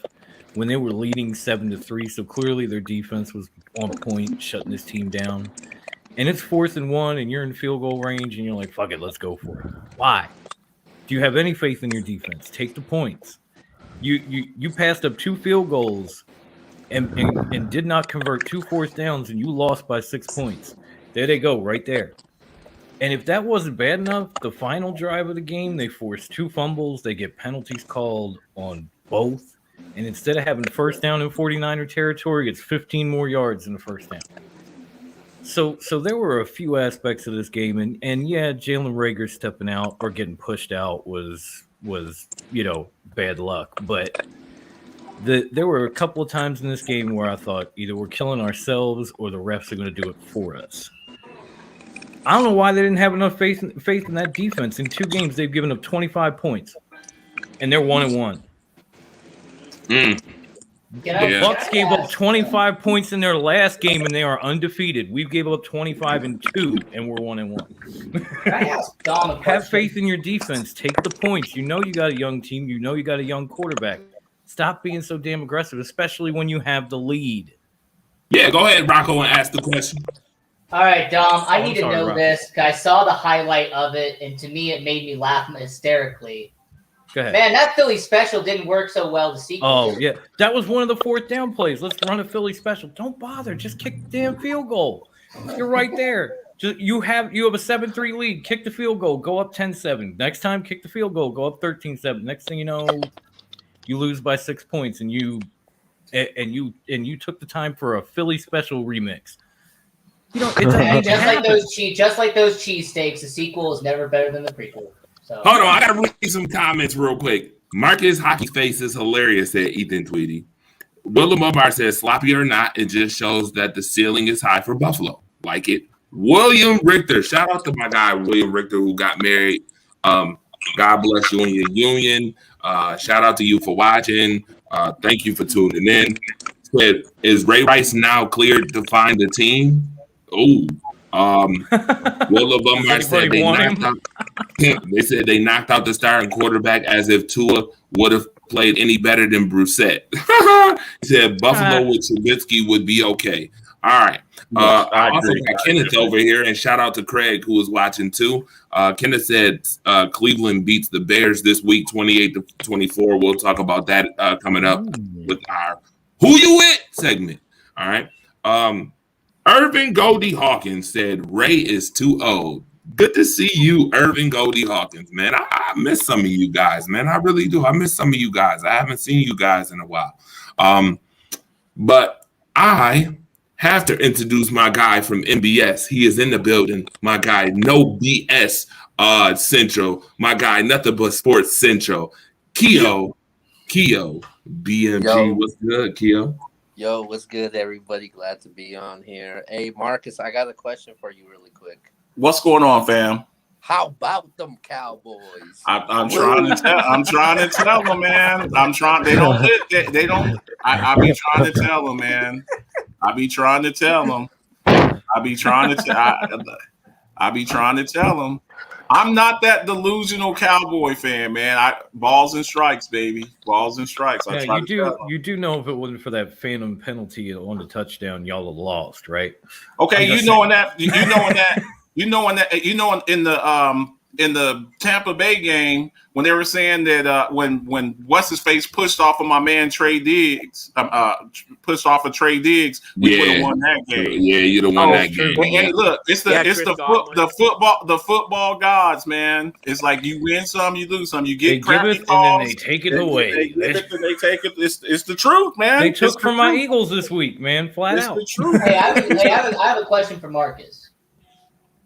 when they were leading 7-3. So clearly their defense was on point, shutting this team down. And it's 4th and 1, and you're in field goal range, and you're like, "Fuck it, let's go for it." Why? Do you have any faith in your defense? Take the points. You passed up 2 field goals and did not convert 2 4th downs, and you lost by 6 points. There they go, right there. And if that wasn't bad enough, the final drive of the game, they forced 2 fumbles. They get penalties called on both. And instead of having first down in 49er territory, it's 15 more yards in the first down. So there were a few aspects of this game. And yeah, Jalen Reagor stepping out or getting pushed out was bad luck. But there were a couple of times in this game where I thought either we're killing ourselves or the refs are going to do it for us. I don't know why they didn't have enough faith in that defense. In 2 games, they've given up 25 points, and they're 1-1. The Bucks gave up 25 points in their last game, and they are undefeated. We've gave up 25 in 2, and we're 1-1. Have faith in your defense. Take the points. You know you got a young team. You know you got a young quarterback. Stop being so damn aggressive, especially when you have the lead. Yeah, go ahead, Rocco, and ask the question. All right, Dom, I need to know Rob. this. I saw the highlight of it, and to me, it made me laugh hysterically. Go ahead. Man, that Philly special didn't work so well to see. Oh, yeah. That was one of the 4th down plays. Let's run a Philly special. Don't bother. Just kick the damn field goal. You're right there. You have a 7-3 lead. Kick the field goal. Go up 10-7. Next time, kick the field goal. Go up 13-7. Next thing you know, you lose by 6 points, and you took the time for a Philly special remix. It's just like those cheesesteaks, the sequel is never better than the prequel. So Hold on, I gotta read some comments real quick. Marcus Hockey Face is hilarious, said Ethan Tweedy. Willem Mobar says, sloppy or not, it just shows that the ceiling is high for Buffalo. Like it. William Richter, shout out to my guy William Richter who got married. God bless you in your union. Shout out to you for watching. Thank you for tuning in. Said, is Ray Rice now cleared to find a team? Oh, Will Lombard said they knocked out. They said they knocked out the starting quarterback as if Tua would have played any better than Brissett. He said Buffalo with Trubisky would be okay. All right. I also got Kenneth over here, and shout out to Craig who was watching too. Kenneth said Cleveland beats the Bears this week, 28-24. We'll talk about that coming up with our "Who You With" segment. All right. Irvin Goldie Hawkins said Ray is too old. Good to see you, Irvin Goldie Hawkins, man. I miss some of you guys, man. I really do. I miss some of you guys. I haven't seen you guys in a while. But I have to introduce my guy from MBS. He is in the building. My guy, No BS Central. My guy, Nothing But Sports Central. Keo, BMG. Yo. What's good, Keo? Yo, what's good, everybody? Glad to be on here. Hey, Marcus, I got a question for you really quick. What's going on, fam? How about them Cowboys? I'm trying to tell. I'm trying to tell them, man. I'm trying. They don't. They don't. I be trying to tell them, man. I be trying to tell them. I be trying to tell them. I'm not that delusional Cowboy fan, man. Balls and strikes, baby. Balls and strikes. Yeah, you do know if it wasn't for that phantom penalty on the touchdown, y'all have lost, right? Okay, in the Tampa Bay game when they were saying that when what's his face pushed off of my man Trey Diggs, pushed off of Trey Diggs, we would have won that game. Yeah, you'd have won that game. And look, it's the football gods, man. It's like you win some, you lose some. You get crappy calls, and then they take it away. They take it. It's the truth, man. They took from my Eagles this week, man. Flat out. The truth. Hey, I have a question for Marcus.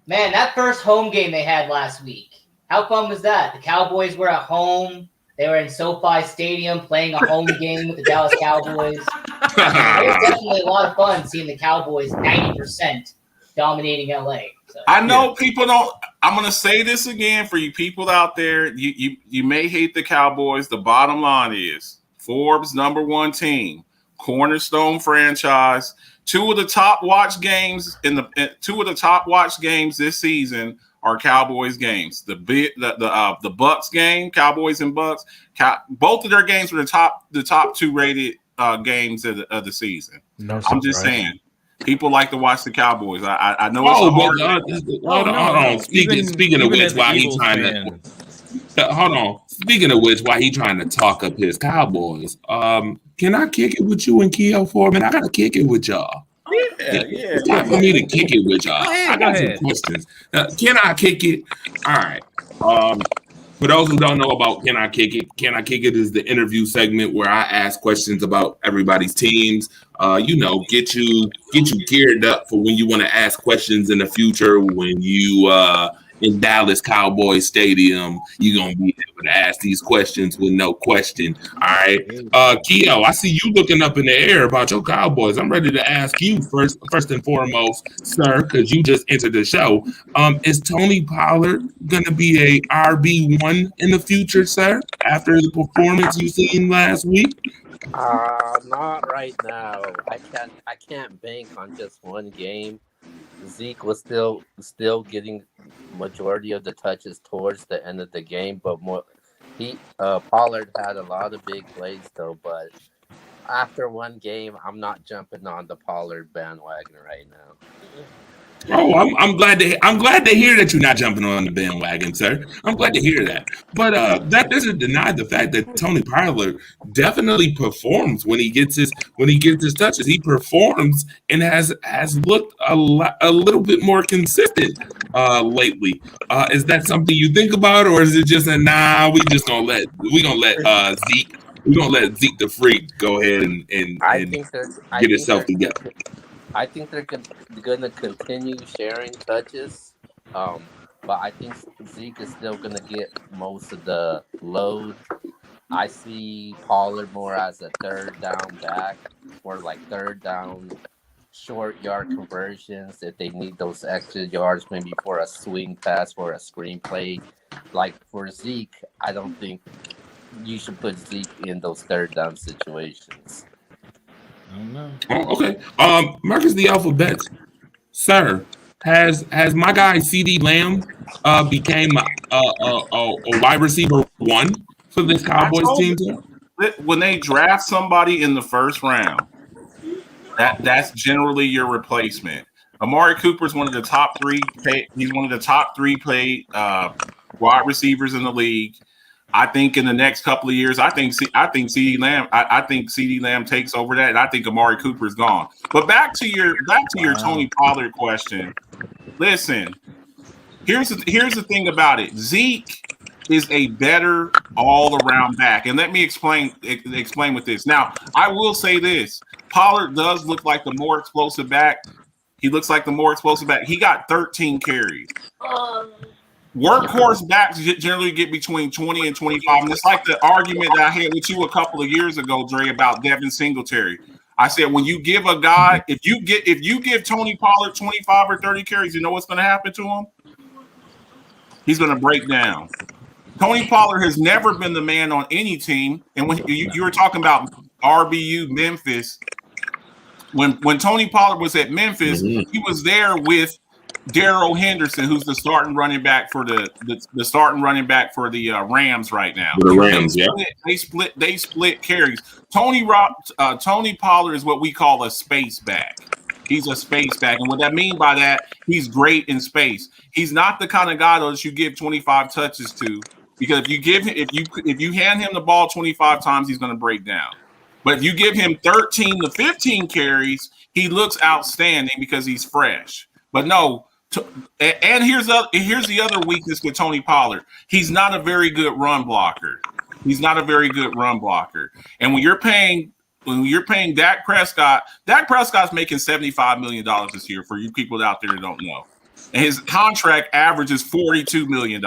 Man, that first home game they had last week, how fun was that? The Cowboys were at home. They were in SoFi Stadium playing a home game with the Dallas Cowboys. It was definitely a lot of fun seeing the Cowboys 90% dominating LA. So. I know people don't. I'm going to say this again for you people out there. You may hate the Cowboys. The bottom line is Forbes #1 team, cornerstone franchise. Two of the top watch games this season are Cowboys games. The Bucks game, Cowboys and Bucks. Both of their games were the top two rated games of the season. No, I'm just saying, people like to watch the Cowboys. I know it's hold on. Speaking of which, while he trying to hold on. Speaking of which, while he trying to talk up his Cowboys, can I kick it with you and Keo for a minute? I gotta kick it with y'all. Yeah. It's time for me to kick it with y'all. I got some questions. Can I kick it? All right. For those who don't know about Can I Kick It? Can I Kick It is the interview segment where I ask questions about everybody's teams. Get you geared up for when you want to ask questions in the future. When you in Dallas Cowboys Stadium, you're gonna be able to ask these questions with no question. All right, Keo, I see you looking up in the air about your Cowboys. I'm ready to ask you first and foremost, sir, because you just entered the show. Is Tony Pollard gonna be a RB1 in the future, sir? After the performance you seen last week? Not right now. I can't bank on just one game. Zeke was still getting majority of the touches towards the end of the game, but Pollard had a lot of big plays though. But after one game, I'm not jumping on the Pollard bandwagon right now. Oh, I'm glad to hear that you're not jumping on the bandwagon, sir. I'm glad to hear that. But that doesn't deny the fact that Tony Pollard definitely performs when he gets his touches. He performs and has looked a little bit more consistent lately. Is that something you think about, or is it just a nah? We're gonna let Zeke. We're gonna let Zeke the Freak go ahead and get himself together. I think they're going to continue sharing touches, but I think Zeke is still going to get most of the load. I see Pollard more as a third down back or like third down short yard conversions if they need those extra yards, maybe for a swing pass or a screen play. Like for Zeke, I don't think you should put Zeke in those third down situations. I don't know. Oh, okay. Marcus the Alphabet, sir, has my guy CD Lamb became a wide receiver one for this Cowboys team? When they draft somebody in the first round, that's generally your replacement. Amari Cooper is one of the top three. He's one of the top three paid wide receivers in the league. I think in the next couple of years, I think CD Lamb. I think CD Lamb takes over that, and I think Amari Cooper is gone. But back to your Tony Pollard question. Listen, here's the thing about it. Zeke is a better all-around back, and let me explain with this. Now, I will say this: Pollard does look like the more explosive back. He looks like the more explosive back. He got 13 carries. Workhorse backs generally get between 20 and 25. And it's like the argument that I had with you a couple of years ago, Dre, about Devin Singletary. I said, when you give a guy, if you give Tony Pollard 25 or 30 carries, you know what's going to happen to him? He's going to break down. Tony Pollard has never been the man on any team. And when you were talking about RBU Memphis, when Tony Pollard was at Memphis, he was there with Darrell Henderson, who's the starting running back for the Rams right now. The Rams, They split carries. Tony Pollard is what we call a space back. He's a space back, and what I mean by that, he's great in space. He's not the kind of guy though that you give 25 touches to, because if you hand him the ball 25 times, he's going to break down. But if you give him 13 to 15 carries, he looks outstanding because he's fresh. But no. And here's the other weakness with Tony Pollard. He's not a very good run blocker. And when you're paying Dak Prescott's making $75 million this year for you people out there that don't know. And his contract average is $42 million.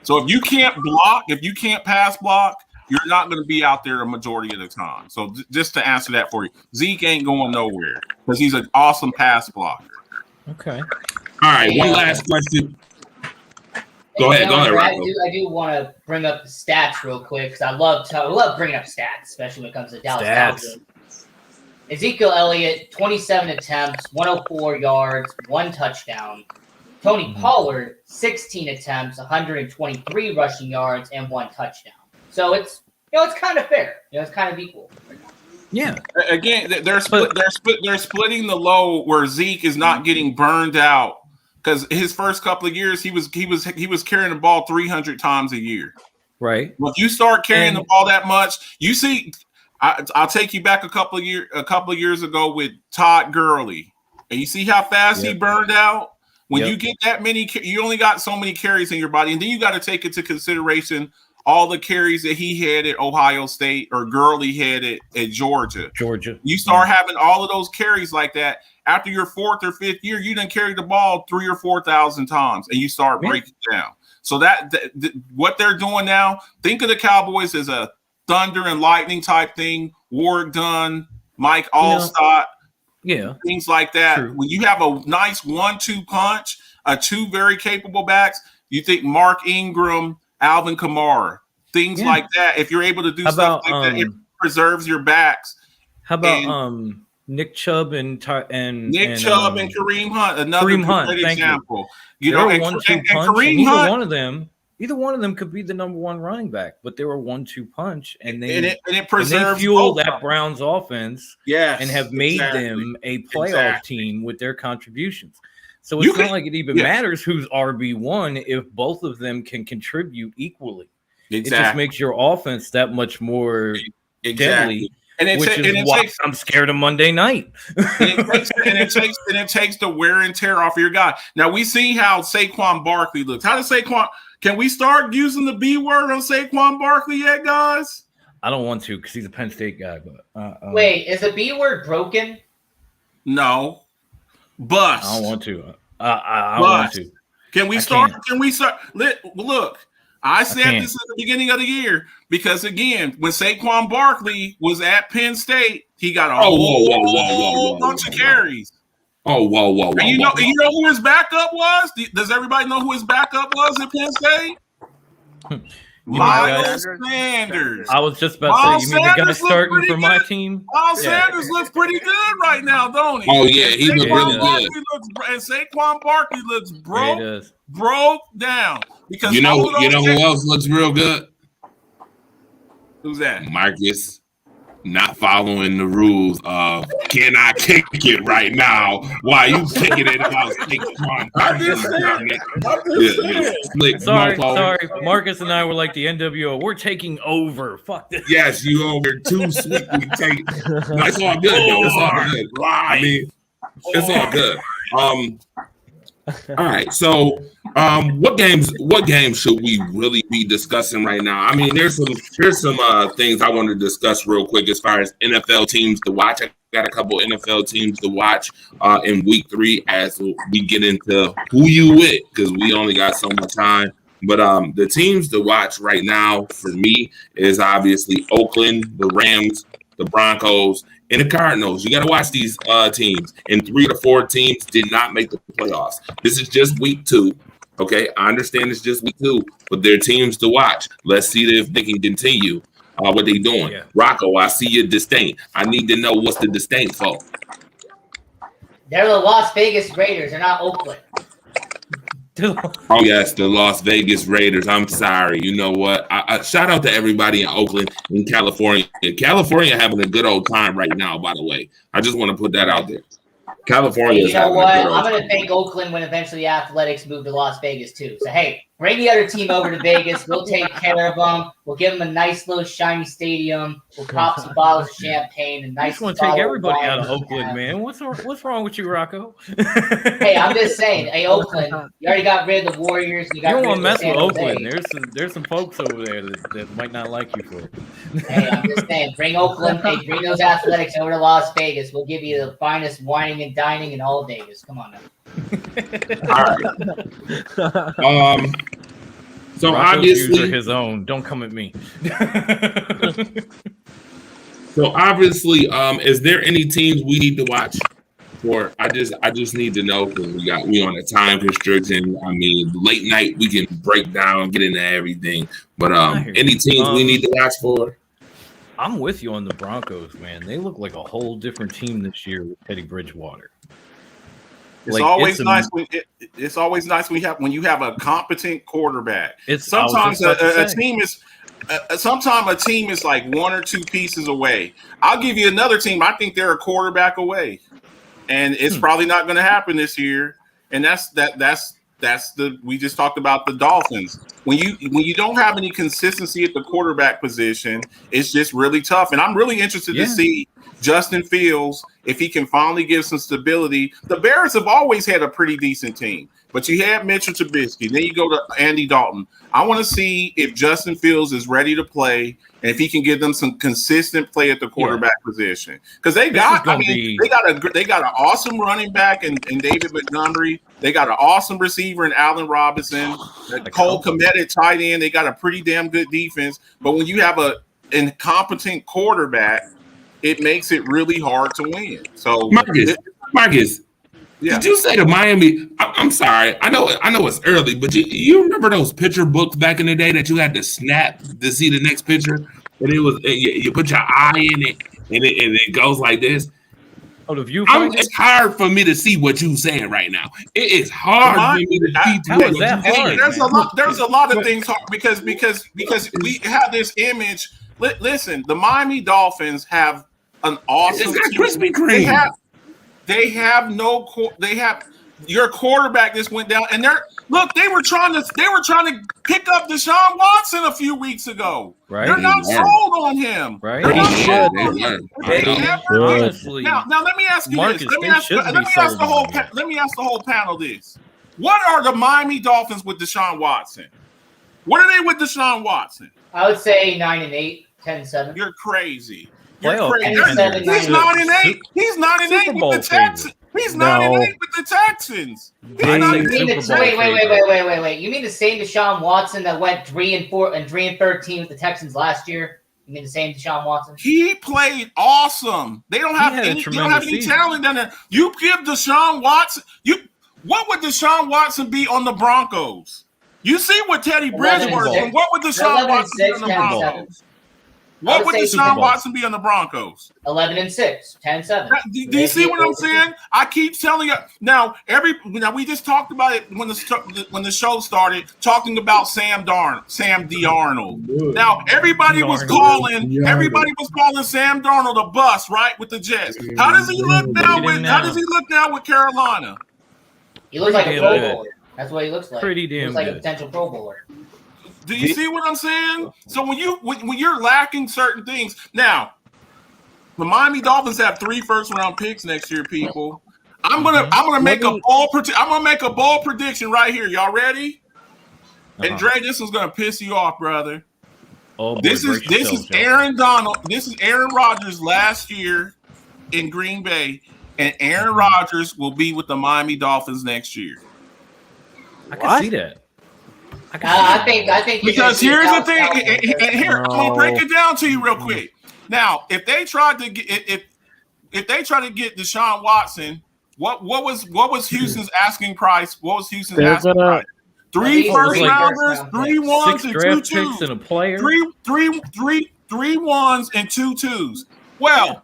So if you can't pass block, you're not going to be out there a majority of the time. So just to answer that for you, Zeke ain't going nowhere because he's an awesome pass blocker. Okay. All right, one last question. Go ahead, I do want to bring up the stats real quick because I love bringing up stats, especially when it comes to Dallas Cowboys. Ezekiel Elliott, 27 attempts, 104 yards, 1 touchdown. Tony Pollard, 16 attempts, 123 rushing yards, and 1 touchdown. So it's kind of fair. It's kind of equal. Yeah. Again, they're splitting the load where Zeke is not getting burned out. Because his first couple of years, he was carrying the ball 300 times a year. Right. Well, if you start carrying the ball that much, you see, I'll take you back a couple of years ago with Todd Gurley, and you see how fast he burned out. When you get that many, you only got so many carries in your body, and then you got to take into consideration all the carries that he had at Ohio State or Gurley had at Georgia. You start having all of those carries like that. After your 4th or 5th year, you didn't carry the ball 3,000 or 4,000 times, and you start breaking down. So that what they're doing now, think of the Cowboys as a thunder and lightning type thing. Warrick Dunn, Mike Allstott, things like that. True. When you have a nice 1-2 punch, 2 very capable backs, you think Mark Ingram, Alvin Kamara, things like that. If you're able to do stuff like that, it preserves your backs. How about Nick Chubb and Kareem Hunt, another great example. You know, 1-2 punch. Either one of them could be the number 1 running back, but they were 1-2 punch, and it preserves fuel that Browns offense, and have made them a playoff team with their contributions. So it's not like it even matters who's RB1 if both of them can contribute equally. It just makes your offense that much more deadly. And I'm scared of Monday night. it takes the wear and tear off your guy. Now we see how Saquon Barkley looks. How does Saquon? Can we start using the B word on Saquon Barkley yet, guys? I don't want to because he's a Penn State guy. But wait, is the B word broken? No, bust. I don't want to. I don't want to. Can we start? Can we start? Look. I said this at the beginning of the year because, again, when Saquon Barkley was at Penn State, he got a whole bunch of carries. Whoa. And you know who his backup was? Does everybody know who his backup was at Penn State? Miles Sanders. I was just about to say, you mean the guy starting for my team? Miles Sanders looks pretty good right now, don't he? Oh yeah, he looks really good. And Saquon Barkley looks Yeah, broke down. Because You know who else looks real good? Who's that? Marcus. Not following the rules of can I kick it right now? Why you kicking it about Saquon Barkley? Sorry. Marcus and I were like the NWO. We're taking over. Fuck this. Yes, you over too sweet. It's all good. Though. It's all good. I mean, it's all good. All right. So, what games should we really be discussing right now? I mean, there's some things I want to discuss real quick as far as NFL teams to watch. I got a couple NFL teams to watch in week 3 as we get into who you with, because we only got so much time. But the teams to watch right now for me is obviously Oakland, the Rams, the Broncos, and the Cardinals. You got to watch these teams. And 3 to 4 teams did not make the playoffs. This is just week 2. Okay, I understand it's just week 2, but they're teams to watch. Let's see if they can continue what they're doing. Yeah. Rocco, I see your disdain. I need to know what's the disdain for. They're the Las Vegas Raiders. They're not Oakland. Oh yes, the Las Vegas Raiders. I'm sorry. You know what? I shout out to everybody in Oakland, in California. California having a good old time right now. By the way, I just want to put that out there. California. You know what? I'm going to thank Oakland when eventually the Athletics move to Las Vegas too. So hey, bring the other team over to Vegas. We'll take care of them. We'll give them a nice little shiny stadium. We'll pop some bottles of champagne and nice. I just want to take everybody out of Oakland, man. What's wrong with you, Rocco? Hey, I'm just saying. Hey, Oakland, you already got rid of the Warriors. You don't want to mess with Oakland. There's some folks over there that might not like you for it. Hey, I'm just saying. Bring Oakland. Hey, bring those Athletics over to Las Vegas. We'll give you the finest wining and dining in all Vegas. Come on now. All right. So Rocco's obviously his own. Don't come at me. So obviously, is there any teams we need to watch? Or I just need to know, because we on a time restriction. I mean, late night we can break down, get into everything. But any teams we need to watch for? I'm with you on the Broncos, man. They look like a whole different team this year with Teddy Bridgewater. It's always nice when you have a competent quarterback. Sometimes a team is like 1 or 2 pieces away. I'll give you another team. I think they're a quarterback away, and it's probably not going to happen this year. And that's we just talked about the Dolphins. When you don't have any consistency at the quarterback position, it's just really tough. And I'm really interested to see Justin Fields, if he can finally give some stability. The Bears have always had a pretty decent team, but you had Mitchell Trubisky. Then you go to Andy Dalton. I want to see if Justin Fields is ready to play and if he can give them some consistent play at the quarterback position. Because they got an awesome running back in David Montgomery. They got an awesome receiver in Allen Robinson. Cole Kmet at tight end. They got a pretty damn good defense. But when you have an incompetent quarterback, it makes it really hard to win. So Marcus, did you say to Miami? I'm sorry. I know it's early, but you remember those picture books back in the day that you had to snap to see the next picture, and it was you put your eye in it, and it goes like this. Oh, the view. It's hard for me to see what you're saying right now. It is hard for me to see what you're saying. There's a lot of things hard because we have this image. Listen, the Miami Dolphins have an awesome. It's got Krispy Kreme. They have your quarterback just went down, and they were trying to pick up Deshaun Watson a few weeks ago. Right, they're not sold on him. Right, now let me ask you Marcus, this. Let me ask the whole panel this. What are the Miami Dolphins with Deshaun Watson? What are they with Deshaun Watson? I would say 9-8, 10-7. You're crazy. He's 9-8. He's 9-8 with the Texans. He's 9-8 with the Texans. Wait. You mean the same Deshaun Watson that went 3-4 and 3-13 with the Texans last year? You mean the same Deshaun Watson? He played awesome. They don't have any talent down there. You give Deshaun Watson what would Deshaun Watson be on the Broncos? You see what Teddy 11 Bridgewater and and what would Deshaun 11 and Watson be 6, on the 10 and Broncos? 7. What would I would say Deshaun Super Bowl. Watson be on the Broncos? 11 and 6, 10 7. Do you see what I'm saying? I keep telling you now. We just talked about it when the show started, talking about Sam D. Arnold. Now everybody was calling Sam Darnold a bust, right, with the Jets. How does he look now? With Carolina? He looks like a Pretty Pro good. Bowler. That's what he looks like. Pretty He damn looks like a good. potential Pro Bowler. Do you see what I'm saying? So when you're lacking certain things, now the Miami Dolphins have 3 first-round picks next year. People, I'm gonna make a bold prediction right here. Y'all ready? And Dre, this is gonna piss you off, brother. Oh, boy, This is brace yourself, Joe. Aaron Donald. This is Aaron Rodgers last year in Green Bay, and Aaron Rodgers will be with the Miami Dolphins next year. I can see that. I think you're Because gonna see here's the Cal- thing, Cal- and here I'm gonna break it down to you real quick. Now, if they tried to get Deshaun Watson, what was Houston's asking price? What was Houston's They're asking gonna- price? 3 It was first like rounders, 3 ones, 6 and draft 2 picks twos. and a player. Three ones and 2 twos. Well,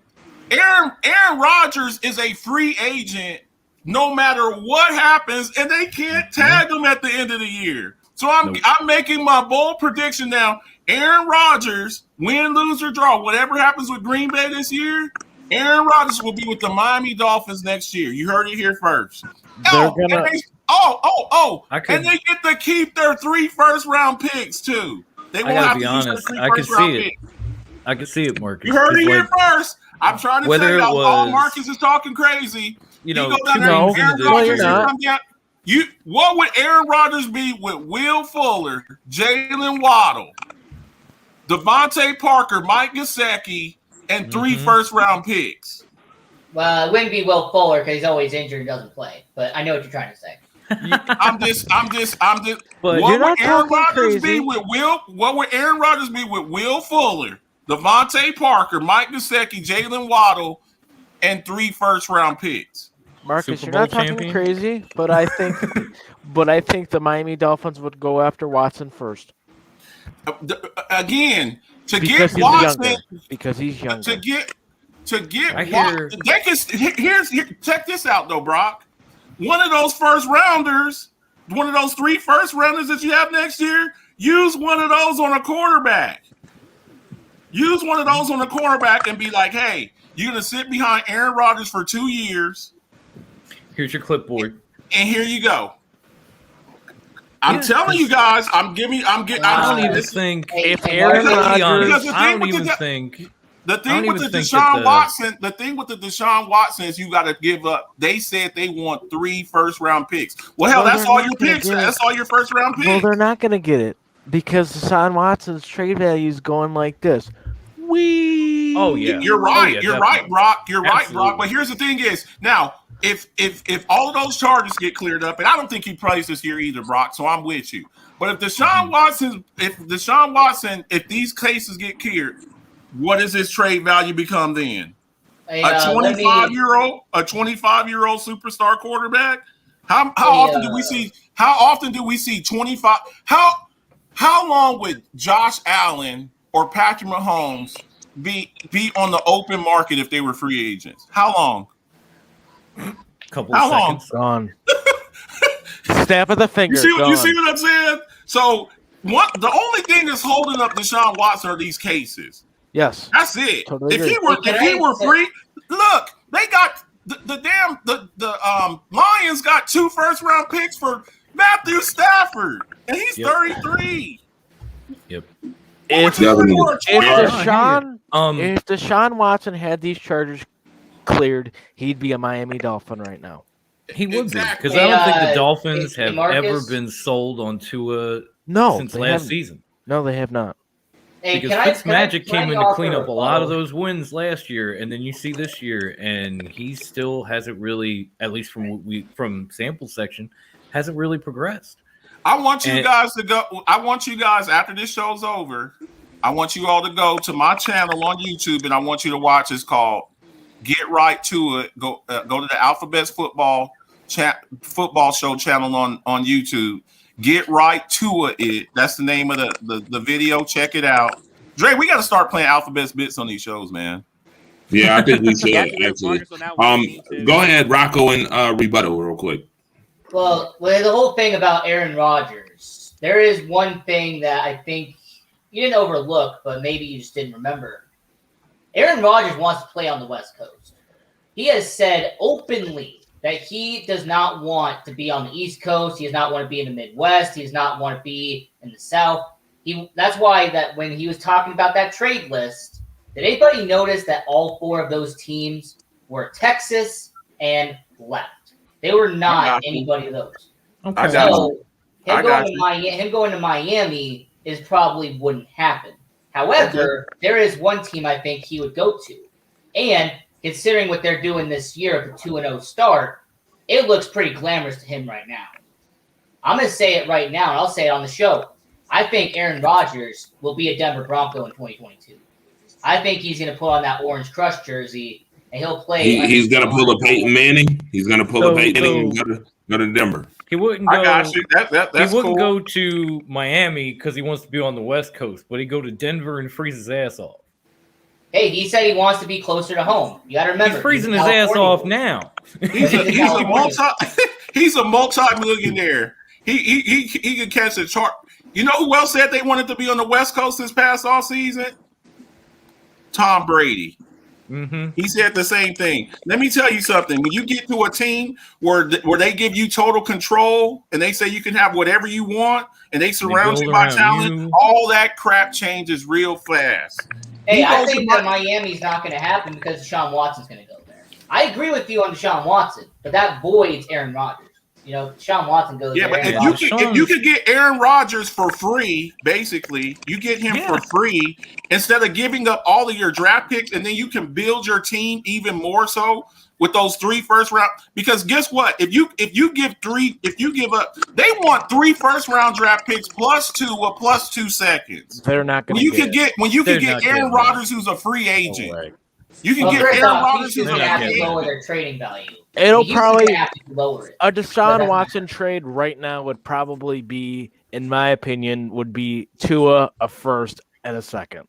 Aaron Rodgers is a free agent no matter what happens, and they can't tag him at the end of the year. So I'm making my bold prediction now. Aaron Rodgers, win, lose, or draw, whatever happens with Green Bay this year, Aaron Rodgers will be with the Miami Dolphins next year. You heard it here first. And they get to keep their 3 first-round picks too. They I won't gotta have be to use their honest. 3 I can first-round see it. picks. I can see it, Marcus. You heard it 'cause, here like, first. I'm trying to whether tell it you, all was- Marcus is talking crazy. you know, go down 2 there, games Aaron into Rodgers, this you're year. not. What would Aaron Rodgers be with Will Fuller, Jalen Waddle, Devontae Parker, Mike Gesicki, and 3 first-round picks? Well, it wouldn't be Will Fuller because he's always injured and doesn't play. But I know what you're trying to say. I'm just. But What you're not would Aaron talking Rodgers crazy. be with Will? What would Aaron Rodgers be with Will Fuller, Devontae Parker, Mike Gesicki, Jalen Waddle, and 3 first-round picks? Marcus, Super you're not Bowl talking champion? crazy, but I think the Miami Dolphins would go after Watson first Again, to because get he's Watson, younger. Because he's younger. to get I hear- check this out though, Brock. One of those first rounders, one of those 3 first rounders that you have next year, use one of those on a quarterback. Use one of those on a quarterback and be like, hey, you're gonna sit behind Aaron Rodgers for 2 years, Here's your clipboard. and here you go. I'm telling you guys, I don't even think. Hey, If hey, Aaron Marcus- Because Rodgers, the I thing don't with even the- think. The I thing don't with the even think Deshaun that Watson, the thing with the Deshaun Watson is you got to give up. They said they want 3 first-round picks. Well, hell, Well, that's they're all not your gonna picks. get it. That's all your first-round picks. Well, they're not going to get it because Deshaun Watson's trade value is going like this. Oh yeah, You're right. Oh, yeah, You're definitely. right, Brock. You're right, Absolutely. Brock. But here's the thing: is now if all of those charges get cleared up, and I don't think he plays this year either, Brock. So I'm with you. But if Deshaun Watson, if these cases get cleared, what does his trade value become then? Hey, A let me- 25-year-old superstar quarterback. How often do we see? How often do we see 25? How long would Josh Allen or Patrick Mahomes be on the open market if they were free agents? How long? Couple How of long? seconds. Gone. Snap of the finger. You see gone. what I'm saying? So the only thing that's holding up Deshaun Watson are these cases. Yes. That's it. Totally If agree. he were free, look, they got the Lions got 2 first-round picks for Matthew Stafford, and he's Yep. 33. Yep. If Yeah, but- if Deshaun Watson had these charges cleared, he'd be a Miami Dolphin right now. He would Exactly. be because I don't think Hey, the Dolphins hey, have Marcus? ever been sold on Tua No, since they last haven't. season. No, they have not. Hey, Because can I Fitzmagic came in to offer clean up a lot of follow? those wins last year, and then you see this year, and he still hasn't really, at least from sample section, hasn't really progressed. I want you And- guys to go. I want you guys after this show's over. I want you all to go to my channel on YouTube, and I want you to watch. It's called "Get Right to It." Go to the Alphabets Football Show channel on YouTube, Get Right to It. That's the name of the video. Check it out. Dre, we got to start playing Alphabet's Bits on these shows, man. Yeah, I think we should That's a good actually. bonus on that one. We need to- Go ahead, Rocco, and rebuttal real quick. Well, the whole thing about Aaron Rodgers, there is one thing that I think you didn't overlook, but maybe you just didn't remember. Aaron Rodgers wants to play on the West Coast. He has said openly that he does not want to be on the East Coast. He does not want to be in the Midwest. He does not want to be in the South. That's why that when he was talking about that trade list, did anybody notice that all 4 of those teams were Texas and left? They were not anybody of those. Okay. So him going to Miami is probably wouldn't happen. However, there is one team I think he would go to. And considering what they're doing this year with the 2-0 start, it looks pretty glamorous to him right now. I'm going to say it right now, and I'll say it on the show. I think Aaron Rodgers will be a Denver Bronco in 2022. I think he's going to put on that orange crush jersey, and he'll play. He's going to pull a Peyton Manning. He's going to pull a Peyton Manning and go to Denver. He wouldn't go. I got you. That's he wouldn't cool. go to Miami because he wants to be on the West Coast, but he'd go to Denver and freeze his ass off. Hey, he said he wants to be closer to home. You got to remember, He's freezing his ass off now. He's a multi-millionaire. He could catch a chart. You know who else said they wanted to be on the West Coast this past off season? Tom Brady. Mm-hmm. He said the same thing. Let me tell you something. When you get to a team where they give you total control and they say you can have whatever you want and they surround you by talent, all that crap changes real fast. Hey, I think that Miami's not going to happen because Deshaun Watson's going to go there. I agree with you on Deshaun Watson, but that voids Aaron Rodgers. You know, Deshaun Watson goes there. Yeah, but if you could get Aaron Rodgers for free, basically, you get him for free instead of giving up all of your draft picks, and then you can build your team even more so with those 3 first round. Because guess what? If you give up, they want 3 first round draft picks plus 2 seconds. They're not going to. When you can get Aaron Rodgers, who's a free agent. You can get Aaron Rodgers, who's a free agent. Lower their trading value. It'll probably have to lower it. A Deshaun Watson trade right now would probably be, in my opinion, would be Tua a first and a second.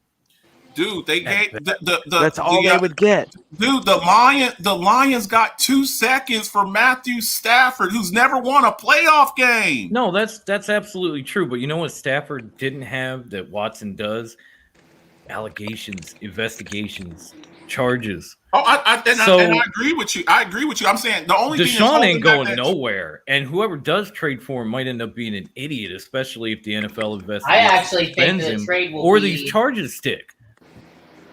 Dude, they gave that's all they would get. Dude, the Lions got 2 seconds for Matthew Stafford, who's never won a playoff game. No, that's absolutely true. But you know what Stafford didn't have that Watson does? Allegations, investigations, charges. Oh, I agree with you. I'm saying the only Deshaun ain't going nowhere, and whoever does trade for him might end up being an idiot, especially if the NFL investigates. I actually think the trade will or these charges stick.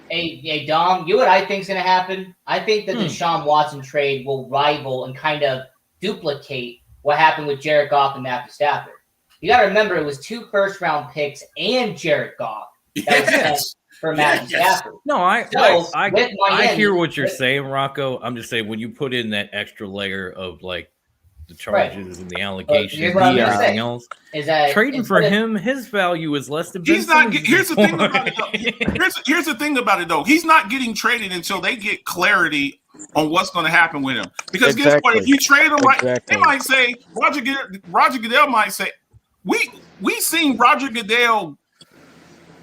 Hey, Dom, you know what I think is going to happen? I think that the Deshaun Watson trade will rival and kind of duplicate what happened with Jared Goff and Matthew Stafford. You got to remember, it was 2 first-round picks and Jared Goff. Yes. For Matthew Stafford. No, I hear what you're saying, Rocco. I'm just saying when you put in that extra layer of like the charges and the allegations and everything else, is that trading for him, his value is less than. He's not. Here's the thing about it. Though. Here's the thing about it though. He's not getting traded until they get clarity on what's going to happen with him. Because guess what? If you trade him they might say Roger Goodell might say we seen Roger Goodell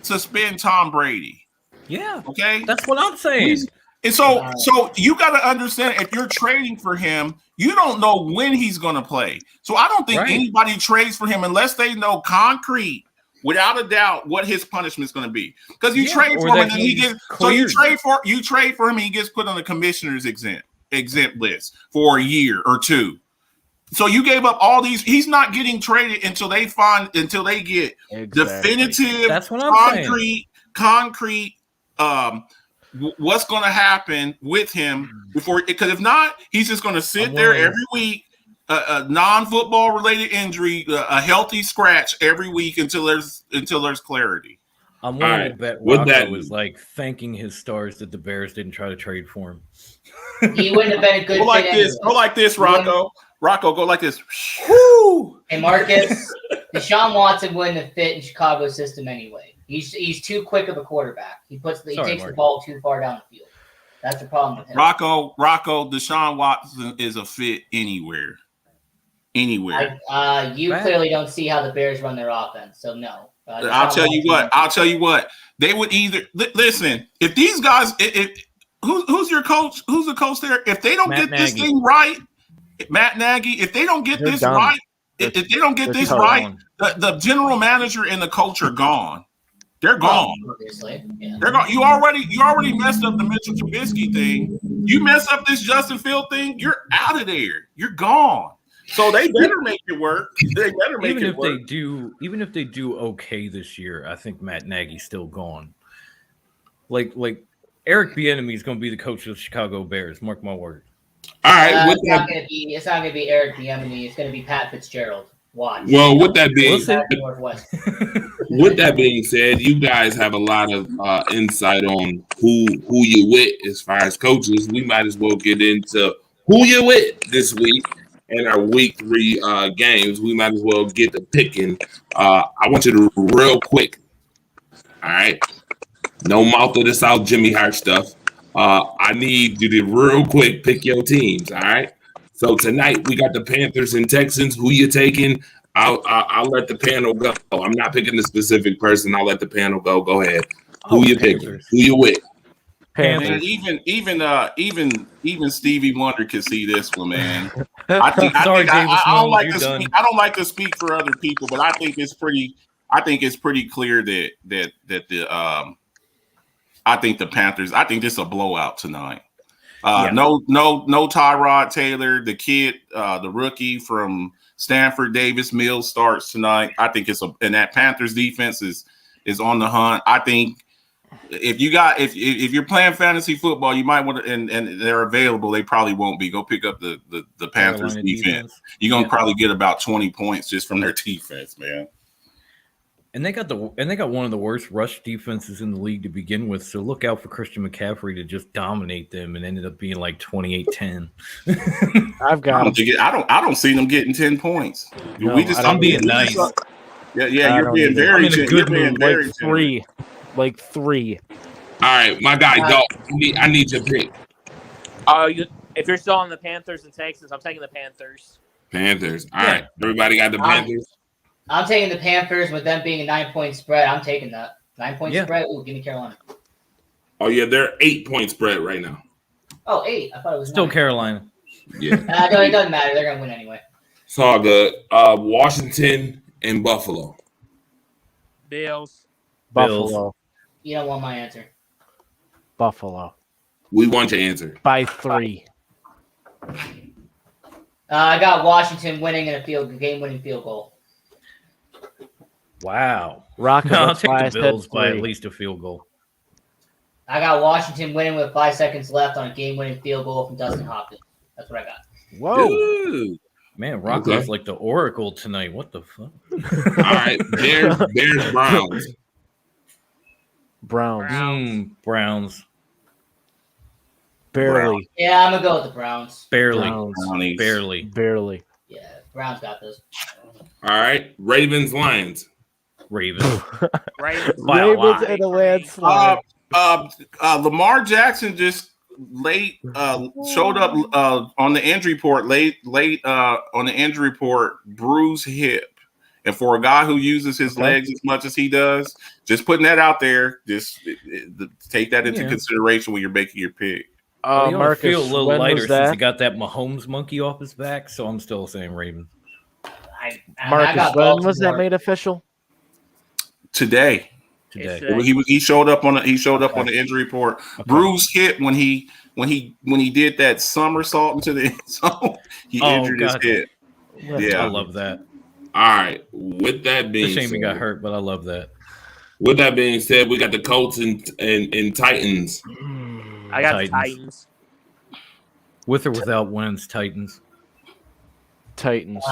suspend Tom Brady. Yeah. Okay. That's what I'm saying. And so you got to understand, if you're trading for him, you don't know when he's going to play. So I don't think anybody trades for him unless they know concrete, without a doubt, what his punishment is going to be. Because you trade for him and then he gets cleared. So you trade for him and he gets put on the commissioner's exempt list for a year or 2. So you gave up all these. He's not getting traded until they get definitive, that's what I'm concrete. What's going to happen with him before? Because if not, he's just going to sit there every week, a non-football related injury, a healthy scratch every week until there's clarity. I'm willing to bet Rocco was like thanking his stars that the Bears didn't try to trade for him. He wouldn't have been a good. Go like this, Rocco. Rocco, go like this. Woo! Hey, Marcus, Deshaun Watson wouldn't have fit in Chicago's system anyway. He's too quick of a quarterback. He takes the ball too far down the field. That's the problem with him. Rocco, Deshaun Watson is a fit anywhere. anywhere. You Right. clearly don't see how the Bears run their offense, so no. I'll tell you what. They would either listen if these guys. Who's your coach? Who's the coach there? If they don't Matt get this Nagy. thing right, Matt Nagy. If they don't get They're this done. right, if they don't get They're this done. right, the general manager and the coach are gone. They're gone. Obviously, yeah. They're gone. You already messed up the Mitchell Trubisky thing. You mess up this Justin Field thing, you're out of there. You're gone. So they better make it work. They better make Even it if work. they do okay this year, I think Matt Nagy's still gone. Like Eric Bieniemy is going to be the coach of the Chicago Bears. Mark my word. All right. With It's not going to be Eric Bieniemy. It's going to be Pat Fitzgerald. Watch. well, with that being Listen. Northwest. with that being said, you guys have a lot of insight on who you with as far as coaches. We might as well get into who you with this week in our week 3 games. We might as well get to picking. I want you to real quick. All right, no mouth of the South Jimmy Hart stuff. I need you to real quick pick your teams. All right. So tonight we got the Panthers and Texans. Who you taking? I'll let the panel go. I'm not picking a specific person. I'll let the panel go. Go ahead. Who you picking? Panthers. Who you with? Man, even Stevie Wonder could see this one, man. I don't like to speak. I don't like to speak for other people, but I think it's pretty clear that I think the Panthers. I think this is a blowout tonight. No Tyrod Taylor, the kid, the rookie from Stanford, Davis Mills starts tonight. I think and that Panthers defense is on the hunt. I think if you're playing fantasy football, you might want to, and they're available. They probably won't be. Go pick up the Panthers Carolina defense. You're gonna probably get about 20 points just from their defense, man. And they got one of the worst rush defenses in the league to begin with. So look out for Christian McCaffrey to just dominate them and ended up being like 28-10. I've got. I don't see them getting 10 points. No, I'm being nice. Yeah, you're being very. I'm in a good mood. Like three. All right, my guy, go. I need your pick. If you're still on the Panthers and Texans, I'm taking the Panthers. Panthers. All right, everybody got the Panthers. I'm taking the Panthers with them being a 9-point spread. I'm taking that 9-point spread. Ooh, give me Carolina. Oh yeah, they're 8-point spread right now. Oh, 8. I thought it was Still 9. Carolina. Yeah, No, it doesn't matter. They're gonna win anyway. it's all good. Washington and Buffalo. Bills. Buffalo. You don't want my answer. Buffalo. We want your answer. By 3. I got Washington winning in a game-winning field goal. Wow. Rock I'll take the Bills by at least a field goal. I got Washington winning with 5 seconds left on a game-winning field goal from Dustin Hopkins. That's what I got. Whoa. Ooh. Man, Rocco's like the Oracle tonight. What the fuck? All right, Bears, Browns. Browns. Browns. Barely. Yeah, I'm gonna go with the Browns. Barely. Browns. Barely. Yeah, Browns got this. All right, Ravens, Lions. Ravens. Ravens. Ravens in a landslide. Lamar Jackson just showed up on the injury report late on the injury report, bruised hip. And for a guy who uses his legs as much as he does, just putting that out there, just take that into consideration when you're making your pick. Marcus, feel a little when lighter was since that? he got that Mahomes monkey off his back, so I'm still saying Ravens. Marcus, when was that made official? Today. He showed up on the injury report. Okay. Bruised hip when he did that somersault into the end zone. He injured his hip. Yeah, I love that. All right. With that being said, he got hurt, but I love that. With that being said, we got the Colts and Titans. I got Titans. With or without Wentz, Titans. Titans.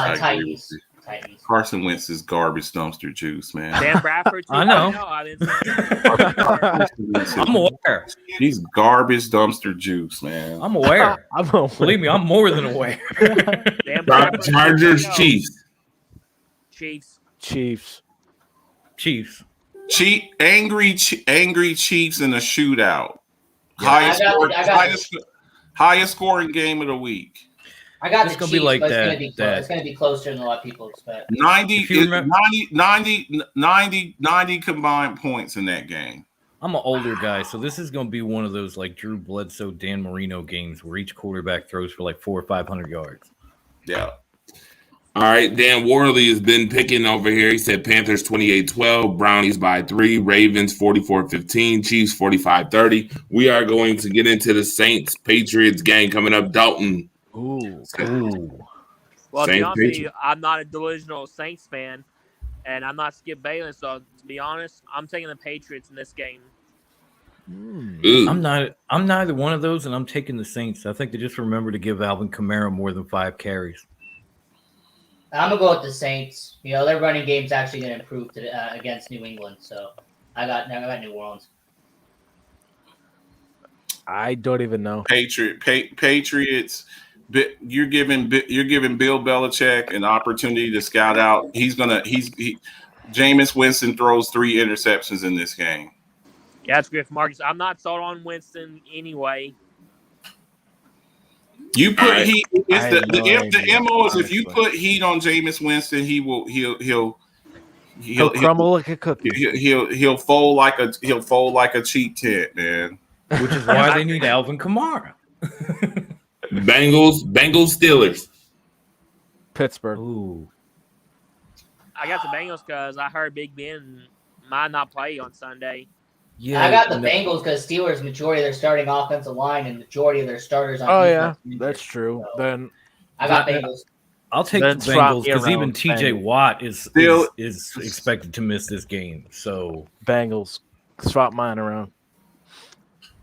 Carson Wentz is garbage dumpster juice, man. Dan Bradford. I know. I'm aware. He's garbage dumpster juice, man. I'm aware. Believe me, I'm more than aware. Chargers, Chiefs. Angry Chiefs in a shootout. Yeah, highest scoring game of the week. I got It's the gonna Chiefs, be like but it's that- gonna be close. that- It's gonna be closer than a lot of people expect. 90, If you remember- 90 combined points in that game. I'm an older guy, so this is going to be one of those like Drew Bledsoe, Dan Marino games where each quarterback throws for like 400 or 500 yards. Yeah. All right, Dan Worley has been picking over here. He said Panthers 28-12, Brownies by 3, Ravens 44-15, Chiefs 45-30. We are going to get into the Saints-Patriots game coming up. Dalton. Ooh. Well, to be Saints, honest with you, Patriots. I'm not a delusional Saints fan, and I'm not Skip Bayless. So to be honest, I'm taking the Patriots in this game. Ooh. I'm neither one of those, and I'm taking the Saints. I think they just remember to give Alvin Kamara more than 5 carries. I'm gonna go with the Saints. You know, their running game's actually gonna improve against New England. So I got New Orleans. I don't even know. Patriots. You're giving Bill Belichick an opportunity to scout out. Jameis Winston throws 3 interceptions in this game. Yeah, that's good for Marcus. I'm not sold on Winston anyway. You put Right. heat. I It's have no the idea, MO is if you honestly. put heat on Jameis Winston, he'll Crumble like a cookie. he'll fold like a cheap tent, man. Which is why they need Alvin Kamara. Bengals, Steelers. Pittsburgh. Ooh. I got the Bengals because I heard Big Ben might not play on Sunday. Yeah, I got the no- Bengals because Steelers majority of their starting offensive line and majority of their starters on Oh yeah, defense. that's true. So, Then I got That- Bengals. I'll take Then the swap Bengals me because even around TJ Bengals. Watt is Still- expected to miss this game. So Bengals. Swap mine around.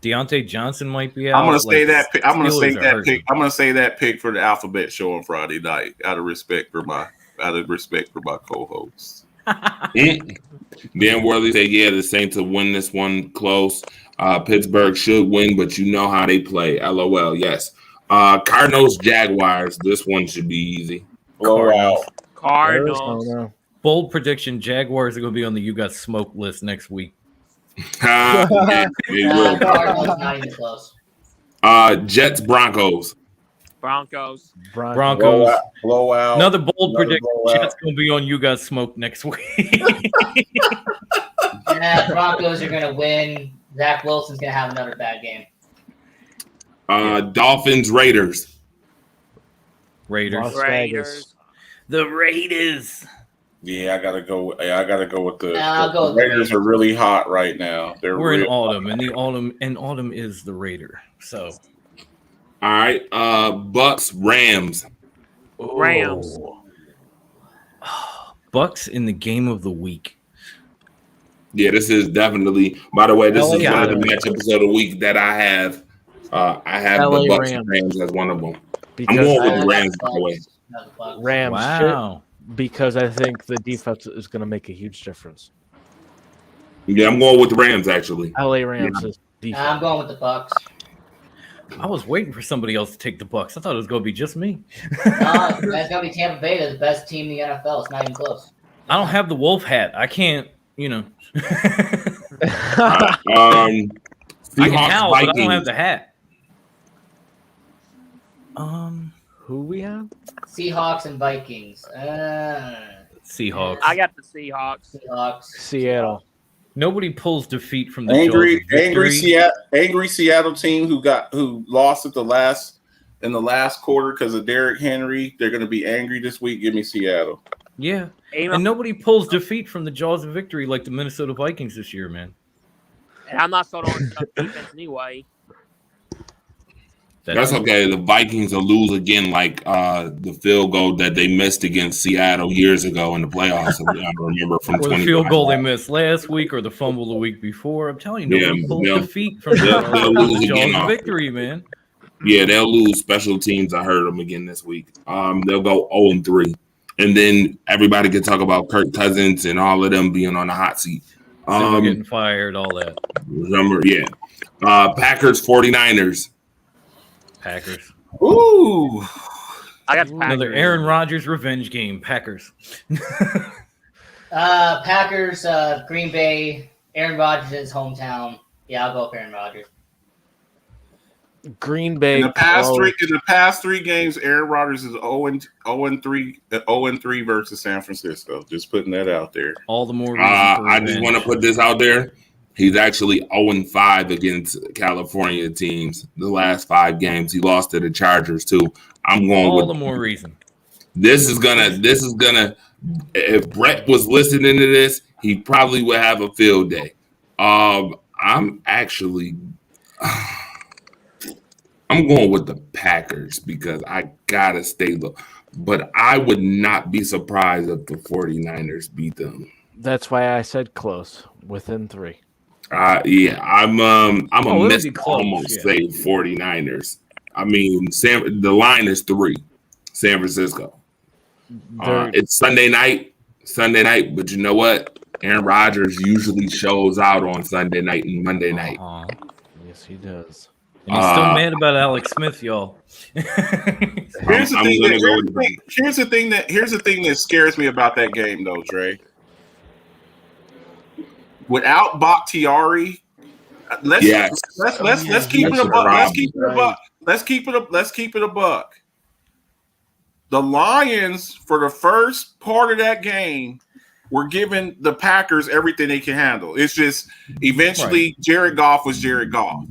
Deontay Johnson might be out. I'm gonna say that. I'm gonna say Steelers are that hurting. pick. I'm gonna say that pick for the Alphabet Show on Friday night, out of respect for my co-host. Dan Worley said, yeah, the Saints will win this one close. Pittsburgh should win, but you know how they play. LOL, yes. Cardinals, Jaguars. This one should be easy. Cardinals. Cardinals. Arizona. Bold prediction: Jaguars are going to be on the "You Got Smoked" list next week. Yeah, they will. Cardinals not even close. Jets, Broncos. Broncos. Broncos. Blowout. Another bold Another prediction: blowout. Jets going to be on "You Got Smoked" next week. Yeah, Broncos are gonna win. Zach Wilson's gonna have another bad game. Dolphins, Raiders. Raiders. Las Raiders. Vegas. The Raiders. Yeah, I gotta go with the. I'll go with the the Raiders are really hot right now. We're in autumn, and autumn is the Raider. So All right. Bucks, Rams. Rams. Bucks in the game of the week. Yeah, this is definitely. By the way, this is LA one of the matchups of the week that I have. I have LA the Bucks Rams. Rams as one of them. I'm Because going with I the got Rams, by the way. Bucks. Got the Bucks. Rams. Wow. Because I think the defense is going to make a huge difference. Yeah, I'm going with the Rams, actually. LA Rams is I'm defense. going with the Bucks. I was waiting for somebody else to take the Bucks. I thought it was going to be just me. No, that's gonna be Tampa Bay. They're the best team in the NFL. It's not even close. I don't have the wolf hat. I can't, I I can Seahawks, howl, but I don't have Vikings. the hat. Who we have? Seahawks and Vikings. Seahawks. I got the Seahawks. Seahawks. Seattle. Nobody pulls defeat from the angry jaws of victory. Seattle team who lost in the last quarter because of Derrick Henry. They're gonna be angry this week. Give me Seattle. Yeah. And And nobody pulls defeat from the jaws of victory like the Minnesota Vikings this year, man. I'm not sold on tough defense anyway. That's okay. The Vikings will lose again, like the field goal that they missed against Seattle years ago in the playoffs. I remember from Or the 20. field goal they missed last week or the fumble the week before. I'm telling you, nobody Yeah, pulls they'll- defeat from they'll lose the jaws again of off. victory, man. Yeah, they'll lose special teams. I heard them again this week. They'll go 0-3, and then everybody can talk about Kirk Cousins and all of them being on the hot seat. Zimmer getting fired, all that. Remember, yeah. Packers, 49ers. Packers. Ooh, I got the Packers. Another Aaron Rodgers revenge game. Packers. Packers. Green Bay. Aaron Rodgers' hometown. Yeah, I'll go with Aaron Rodgers. Green Bay. In the past three games, Aaron Rodgers is 0-3 versus San Francisco. Just putting that out there. All the more reason for I just want to put this out there. He's actually 0-5 against California teams. The last 5 games, he lost to the Chargers too. I'm going all with the more reason. This is gonna. If Brett was listening to this, he probably would have a field day. I'm actually. I'm going with the Packers because I gotta stay low. But I would not be surprised if the 49ers beat them. That's why I said close, within 3. Yeah, I'm a miss close, almost say 49ers. I mean, the line is 3, San Francisco. It's Sunday night, but you know what? Aaron Rodgers usually shows out on Sunday night and Monday night. Yes, he does. And he's still mad about Alex Smith, y'all. Here's the thing that scares me about that game, though, Dre. Without Bakhtiari, let's keep it a buck. Let's keep it a buck. The Lions, for the first part of that game, were giving the Packers everything they can handle. It's just eventually Jared Goff was Jared Goff.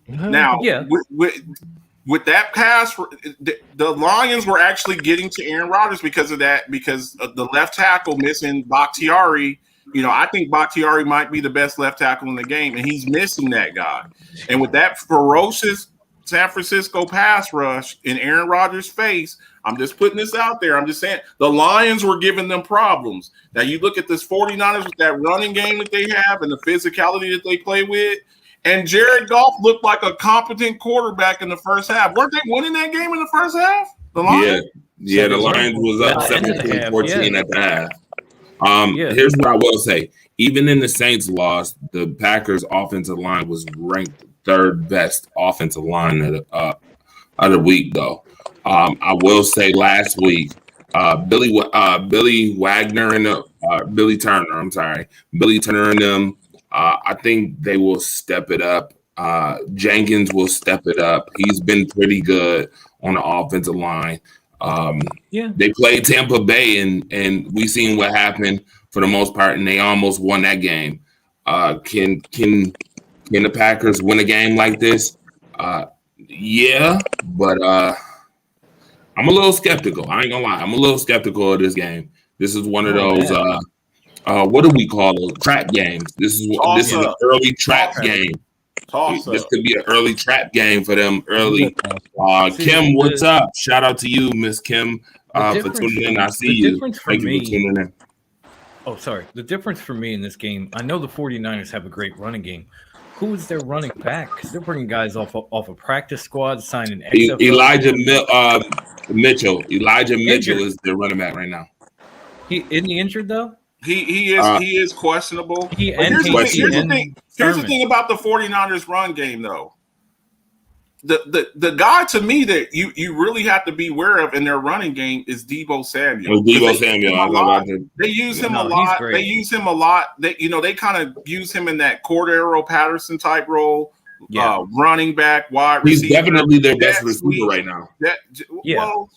Now, with that pass, the Lions were actually getting to Aaron Rodgers because of that, because of the left tackle missing Bakhtiari. You know, I think Bakhtiari might be the best left tackle in the game, and he's missing that guy. And with that ferocious San Francisco pass rush in Aaron Rodgers' face, I'm just putting this out there. I'm just saying the Lions were giving them problems. Now, you look at this 49ers with that running game that they have and the physicality that they play with, and Jared Goff looked like a competent quarterback in the first half. Weren't they winning that game in the first half? The Lions? Yeah, the Lions was up 17-14 at the half. Here's what I will say. Even in the Saints loss, the Packers offensive line was ranked 3rd best offensive line of the week, though. I will say last week, Billy Wagner and Billy Turner and them, I think they will step it up. Jenkins will step it up. He's been pretty good on the offensive line. They played Tampa Bay, and we seen what happened for the most part, and they almost won that game. Can the Packers win a game like this? Yeah, but I'm a little skeptical. I ain't gonna lie. I'm a little skeptical of this game. This is one of those what do we call those trap games? This is an early trap game. This could be an early trap game for them early. Kim, what's up? Shout out to you, Miss Kim, for tuning in. I see you. Thank you for tuning in. Oh, sorry. The difference for me in this game, I know the 49ers have a great running game. Who is their running back? Because they're bringing guys off a practice squad, signing XFL. Elijah Mitchell. Elijah Mitchell is their running back right now. Isn't he injured though? He is questionable. Here's the thing about the 49ers run game, though. The guy to me that you really have to be aware of in their running game is Deebo Samuel. They use him a lot. They use him a lot. They kind of use him in that Cordero Patterson type role. Running back, wide receiver. He's definitely their best receiver right now. Well,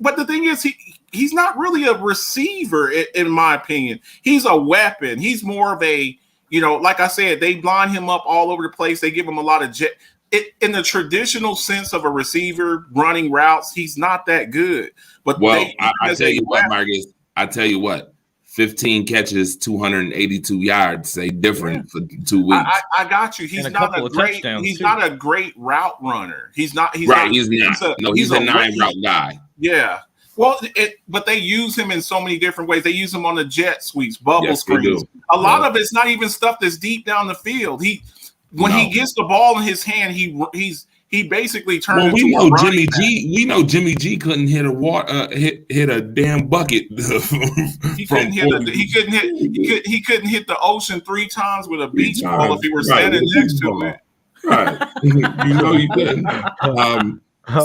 but the thing is, he's not really a receiver in my opinion. He's a weapon. He's more of a, like I said, they line him up all over the place. They give him a lot of in the traditional sense of a receiver running routes, he's not that good. But I tell you what, Marcus. I tell you what. 15 catches, 282 yards. Say different for 2 weeks. I got you. He's not a great route runner. He's not. He's a 9-route guy. Yeah. Well, but they use him in so many different ways. They use him on the jet sweeps, bubble screens. A lot of it's not even stuff that's deep down the field. When he gets the ball in his hand, he basically turns into a running back. We know Jimmy G couldn't hit hit a damn bucket. He couldn't hit the ocean 3 times with a beach ball if he were standing next to it. Right. He couldn't.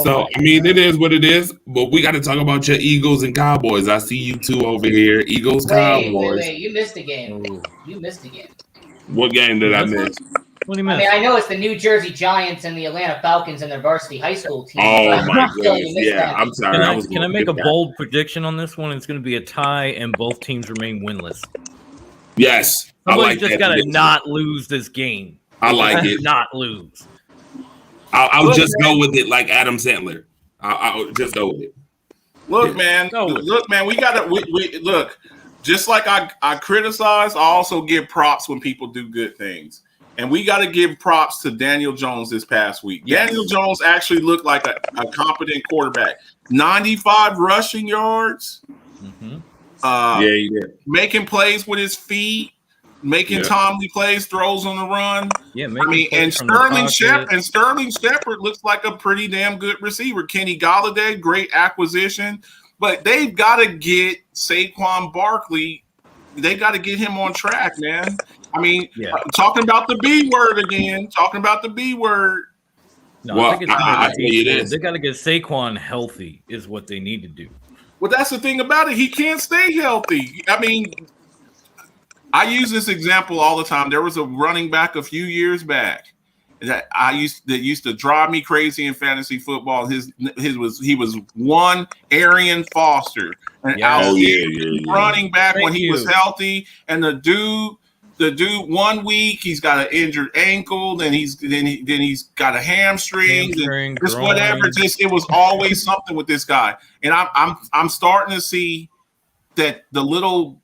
So I mean, it is what it is. But we got to talk about your Eagles and Cowboys. I see you two over here. Eagles, Cowboys. Wait. You missed a game. You missed a game. What game did I miss? What do you I mean? mean, I know it's the New Jersey Giants and the Atlanta Falcons and their varsity high school team. Oh but my still, you goodness! missed Yeah, them. I'm sorry. Can I make a bold prediction on this one? It's going to be a tie, and both teams remain winless. Yes, I Somebody's like just that. got to prediction. not lose this game. I like it. Not lose. I'll Look, just go with it like Adam Sandler. I'll just go with it. Look, man. Go with it. Look, man. We gotta. We look. Just like I criticize, I also give props when people do good things. And we got to give props to Daniel Jones this past week. Yes. Daniel Jones actually looked like a competent quarterback. 95 rushing yards. Mm-hmm. He did. Making plays with his feet, making timely plays, throws on the run. Yeah, I mean, and Sterling Shepard looks like a pretty damn good receiver. Kenny Golladay, great acquisition, but they've got to get Saquon Barkley. They got to get him on track, man. I mean, talking about the B word again. Talking about the B word. No, Well, I think it's I tell you this. They got to get Saquon healthy is what they need to do. Well, that's the thing about it. He can't stay healthy. I mean, I use this example all the time. There was a running back a few years back that used to drive me crazy in fantasy football. He was one Arian Foster, an running back when he was healthy, and the dude 1 week he's got an injured ankle, then he's got a hamstring, just whatever. Just it was always something with this guy, and I'm starting to see that the little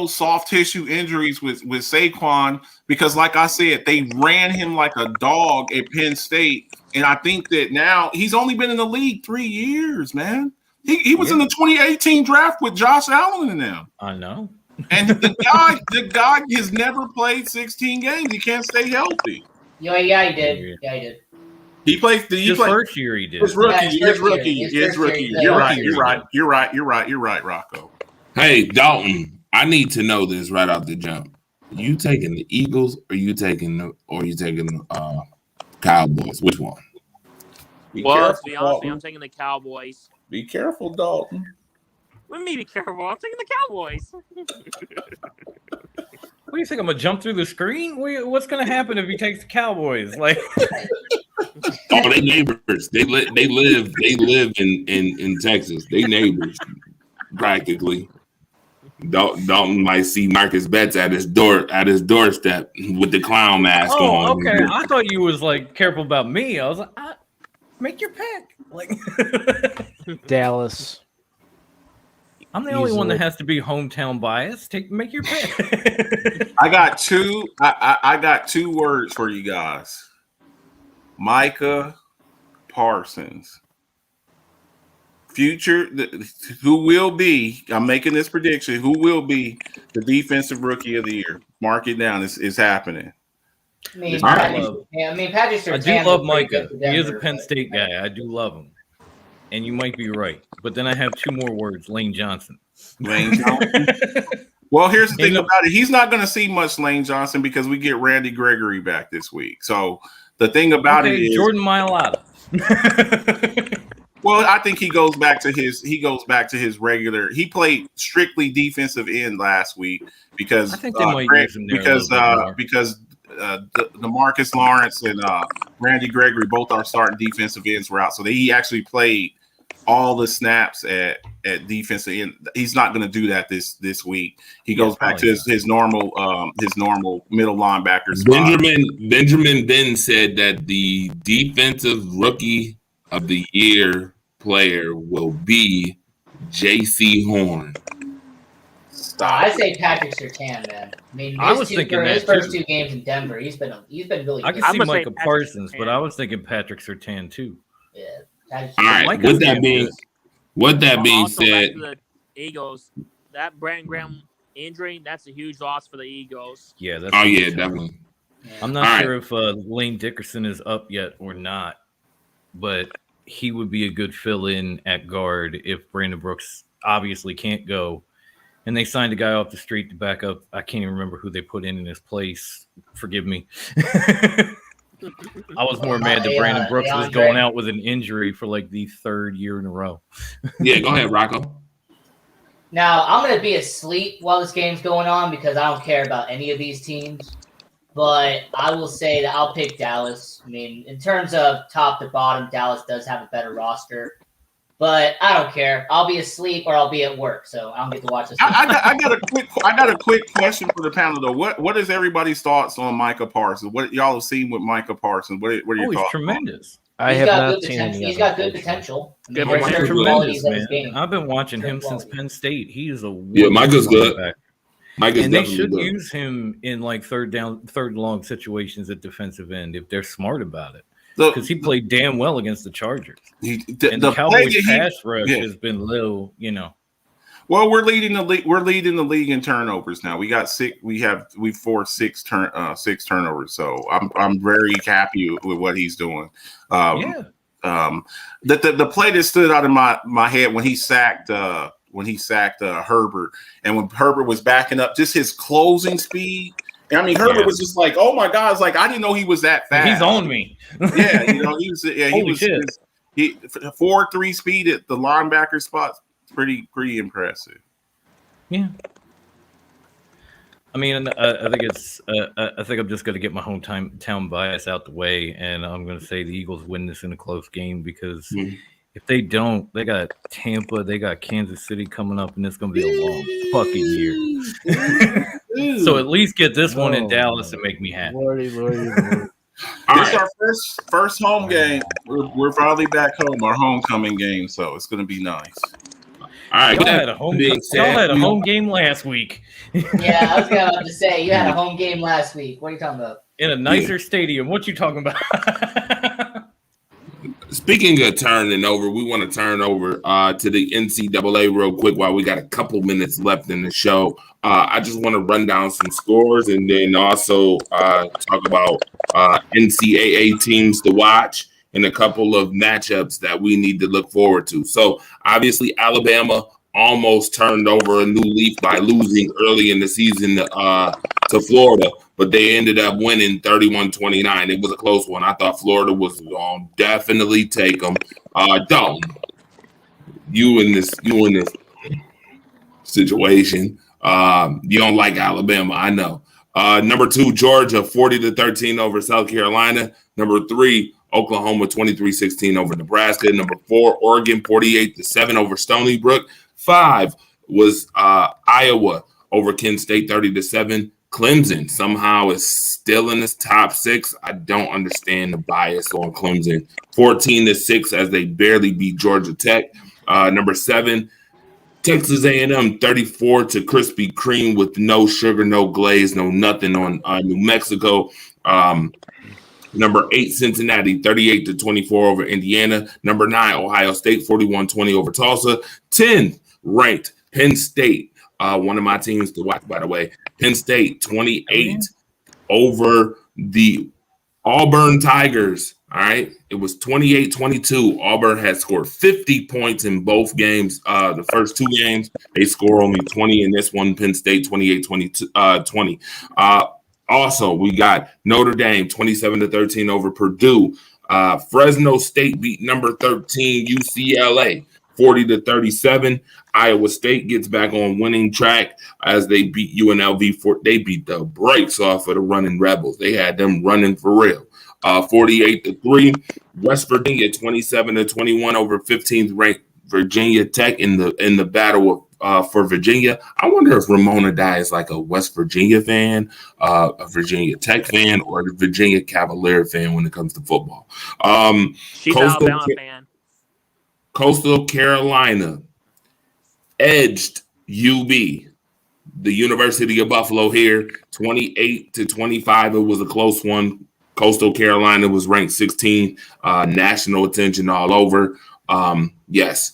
soft tissue injuries with Saquon, because like I said, they ran him like a dog at Penn State, and I think that now he's only been in the league 3 years, man. He was in the 2018 draft with Josh Allen and them. I know. And the guy has never played 16 games. He can't stay healthy. Yeah, he did. Yeah, he did. He played. First year he did. His rookie. His rookie. You're right, Rocco. Hey, Dalton, I need to know this right off the jump. You taking the Eagles or you taking the Cowboys? Which one? To be honest with you, I'm taking the Cowboys. Be careful, Dalton. What do you mean be careful? I'm taking the Cowboys. What do you think? I'm gonna jump through the screen? What's gonna happen if he takes the Cowboys? Like, oh, they neighbors. They live in Texas. They neighbors practically. Dalton might see Marcus Betts at his doorstep with the clown mask on. Oh, okay. I thought you was like careful about me. I was like, make your pick. Like Dallas. I'm the only one that has to be hometown biased. Make your pick. I got two. I got 2 words for you guys. Micah Parsons. Who will be? I'm making this prediction. Who will be the defensive rookie of the year? Mark it down. It's happening. I mean, Patrick Surtain. I do love Micah. He is a Penn State guy. I do love him. And you might be right. But then I have 2 more words. Lane Johnson. Lane Johnson. Well, here's the thing about it. He's not going to see much Lane Johnson because we get Randy Gregory back this week. So the thing about it is Jordan Mailata. Well, I think he goes back to his regular. He played strictly defensive end last week because I think they might use him there because DeMarcus Lawrence and Randy Gregory, both our starting defensive ends, were out. So he actually played all the snaps at defensive end. He's not going to do that this week. He goes back to his normal middle linebacker spot. Benjamin then said that the defensive rookie of the year player will be J.C. Horn. Stop. I say Patrick Surtain, man. I mean, his first 2 games in Denver, he's been really. I can see Micah Parsons, but I was thinking Patrick Surtain too. Yeah. All right. With that being said, back to the Eagles, that Brandon Graham injury, that's a huge loss for the Eagles. Yeah. Definitely. I'm not sure if Lane Dickerson is up yet or not, but he would be a good fill-in at guard if Brandon Brooks obviously can't go. And they signed a guy off the street to back up. I can't even remember who they put in his place. Forgive me. I was more mad that Brandon Brooks was going out with an injury for like the 3rd year in a row. Yeah, go ahead, Rocco. Now, I'm going to be asleep while this game's going on because I don't care about any of these teams. but I will say that I'll pick Dallas. I mean, in terms of top to bottom, Dallas does have a better roster. But I don't care. I'll be asleep or I'll be at work, so I don't get to watch this. I got a quick question for the panel though. What is everybody's thoughts on Micah Parsons? What y'all have seen with Micah Parsons? What are your He's thoughts? tremendous. I He's have got not good seen potential. any. He's got good potential. I mean, Good there's potential. certain qualities of his game. I've been watching him Certain since qualities. Penn State. He is a Yeah, Micah's good. quarterback. Micah's And they definitely should good. use him in like third and long situations at defensive end if they're smart about it. Because he played damn well against the Chargers. And the Cowboys pass rush has been low, you know. Well, we're leading the league. We're leading the league in turnovers now. We got six. We forced six turnovers. So I'm very happy with what he's doing. The play that stood out in my head when he sacked Herbert, and when Herbert was backing up, just his closing speed. I mean, Herbert was just like, "Oh my God!" It's like I didn't know he was that fast. He's on me. Yeah, you know, he was. Yeah, he Holy was. shit. He 4.3 speed at the linebacker spot. Pretty impressive. Yeah. I mean, I think it's. I think I'm just going to get my hometown bias out the way, and I'm going to say the Eagles win this in a close game because if they don't, they got Tampa, they got Kansas City coming up, and it's going to be a long fucking year. So at least get this one in Dallas and make me happy. Lordy. This is our first home game. We're finally back home, our homecoming game, so it's going to be nice. All right, y'all had a home game last week. Yeah, I was going to say you had a home game last week. What are you talking about? In a nicer stadium. What you talking about? Speaking of turning over, we want to turn over to the NCAA real quick while we got a couple minutes left in the show. I just want to run down some scores and then also talk about NCAA teams to watch and a couple of matchups that we need to look forward to. So obviously Alabama almost turned over a new leaf by losing early in the season to Florida, but they ended up winning 31-29. It was a close one. I thought Florida was going to definitely take them. Dalton, you in this situation, you don't like Alabama, I know. Number 2, Georgia, 40-13 over South Carolina. Number 3, Oklahoma, 23-16 over Nebraska. Number 4, Oregon, 48-7 over Stony Brook. 5 was Iowa over Kent State, 30-7. Clemson somehow is still in this top 6. I don't understand the bias on Clemson. 14-6 as they barely beat Georgia Tech. Number 7, Texas A&M 34 to Krispy Kreme with no sugar, no glaze, no nothing on New Mexico. Number 8, Cincinnati 38-24 over Indiana. Number 9, Ohio State 41-20 over Tulsa. 10th ranked Penn State, one of my teams to watch, by the way. Penn State 28 over the Auburn Tigers. All right. It was 28-22. Auburn had scored 50 points in both games. The first 2 games, they score only 20. In this one, Penn State 28-20. Also, we got Notre Dame 27-13 over Purdue. Fresno State beat number 13 UCLA 40-37. Iowa State gets back on winning track as they beat UNLV. They beat the brakes off of the running Rebels. They had them running for real. 48-3. West Virginia 27-21 over 15th ranked Virginia Tech in the battle for Virginia. I wonder if Ramona Dye is like a West Virginia fan, a Virginia Tech fan, or a Virginia Cavalier fan when it comes to football. She's an Alabama fan. Coastal Carolina edged UB, the University of Buffalo here, 28-25. It was a close one. Coastal Carolina was ranked 16th, national attention all over. Yes.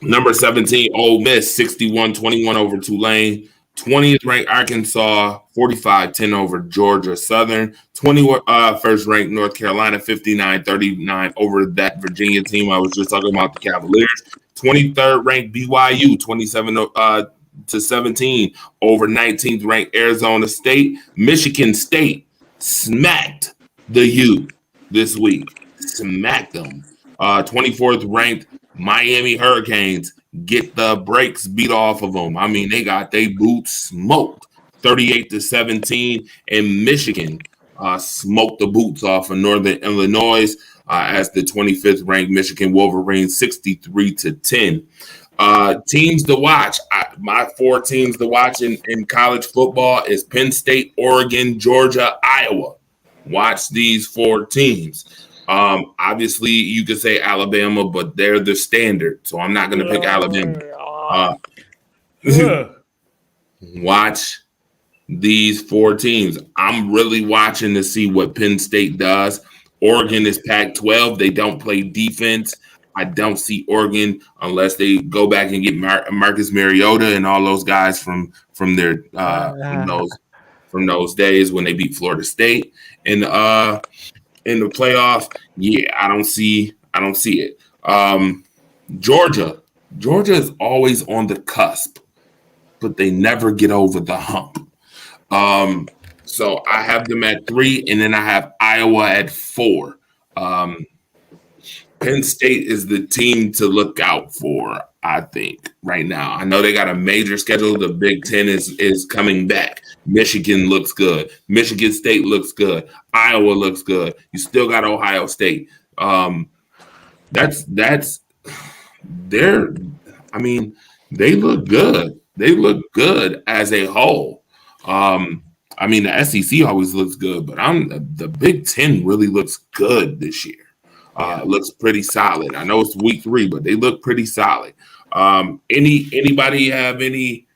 Number 17, Ole Miss, 61-21 over Tulane. 20th ranked Arkansas, 45-10 over Georgia Southern. 21st ranked North Carolina, 59-39 over that Virginia team I was just talking about, the Cavaliers. 23rd ranked BYU, 27-17 over 19th ranked Arizona State. Michigan State smacked the U this week. Smacked them. 24th ranked Miami Hurricanes get the brakes beat off of them. I mean, they got their boots smoked. 38-17, and Michigan smoked the boots off of Northern Illinois as the 25th ranked Michigan Wolverines 63-10. Teams to watch. My 4 teams to watch in college football is Penn State, Oregon, Georgia, Iowa. Watch these 4 teams. Obviously, you could say Alabama, but they're the standard, so I'm not going to pick Alabama. Watch these 4 teams. I'm really watching to see what Penn State does. Oregon is Pac-12. They don't play defense. I don't see Oregon unless they go back and get Marcus Mariota and all those guys from their from those days when they beat Florida State in the playoffs. Yeah, I don't see it. Georgia is always on the cusp, but they never get over the hump. So I have them at 3, and then I have Iowa at 4. Penn State is the team to look out for, I think, right now. I know they got a major schedule. The Big Ten is coming back. Michigan looks good. Michigan State looks good. Iowa looks good. You still got Ohio State. They look good. They look good as a whole. The SEC always looks good, but the Big Ten really looks good this year. Looks pretty solid. I know it's week 3, but they look pretty solid. Anybody have any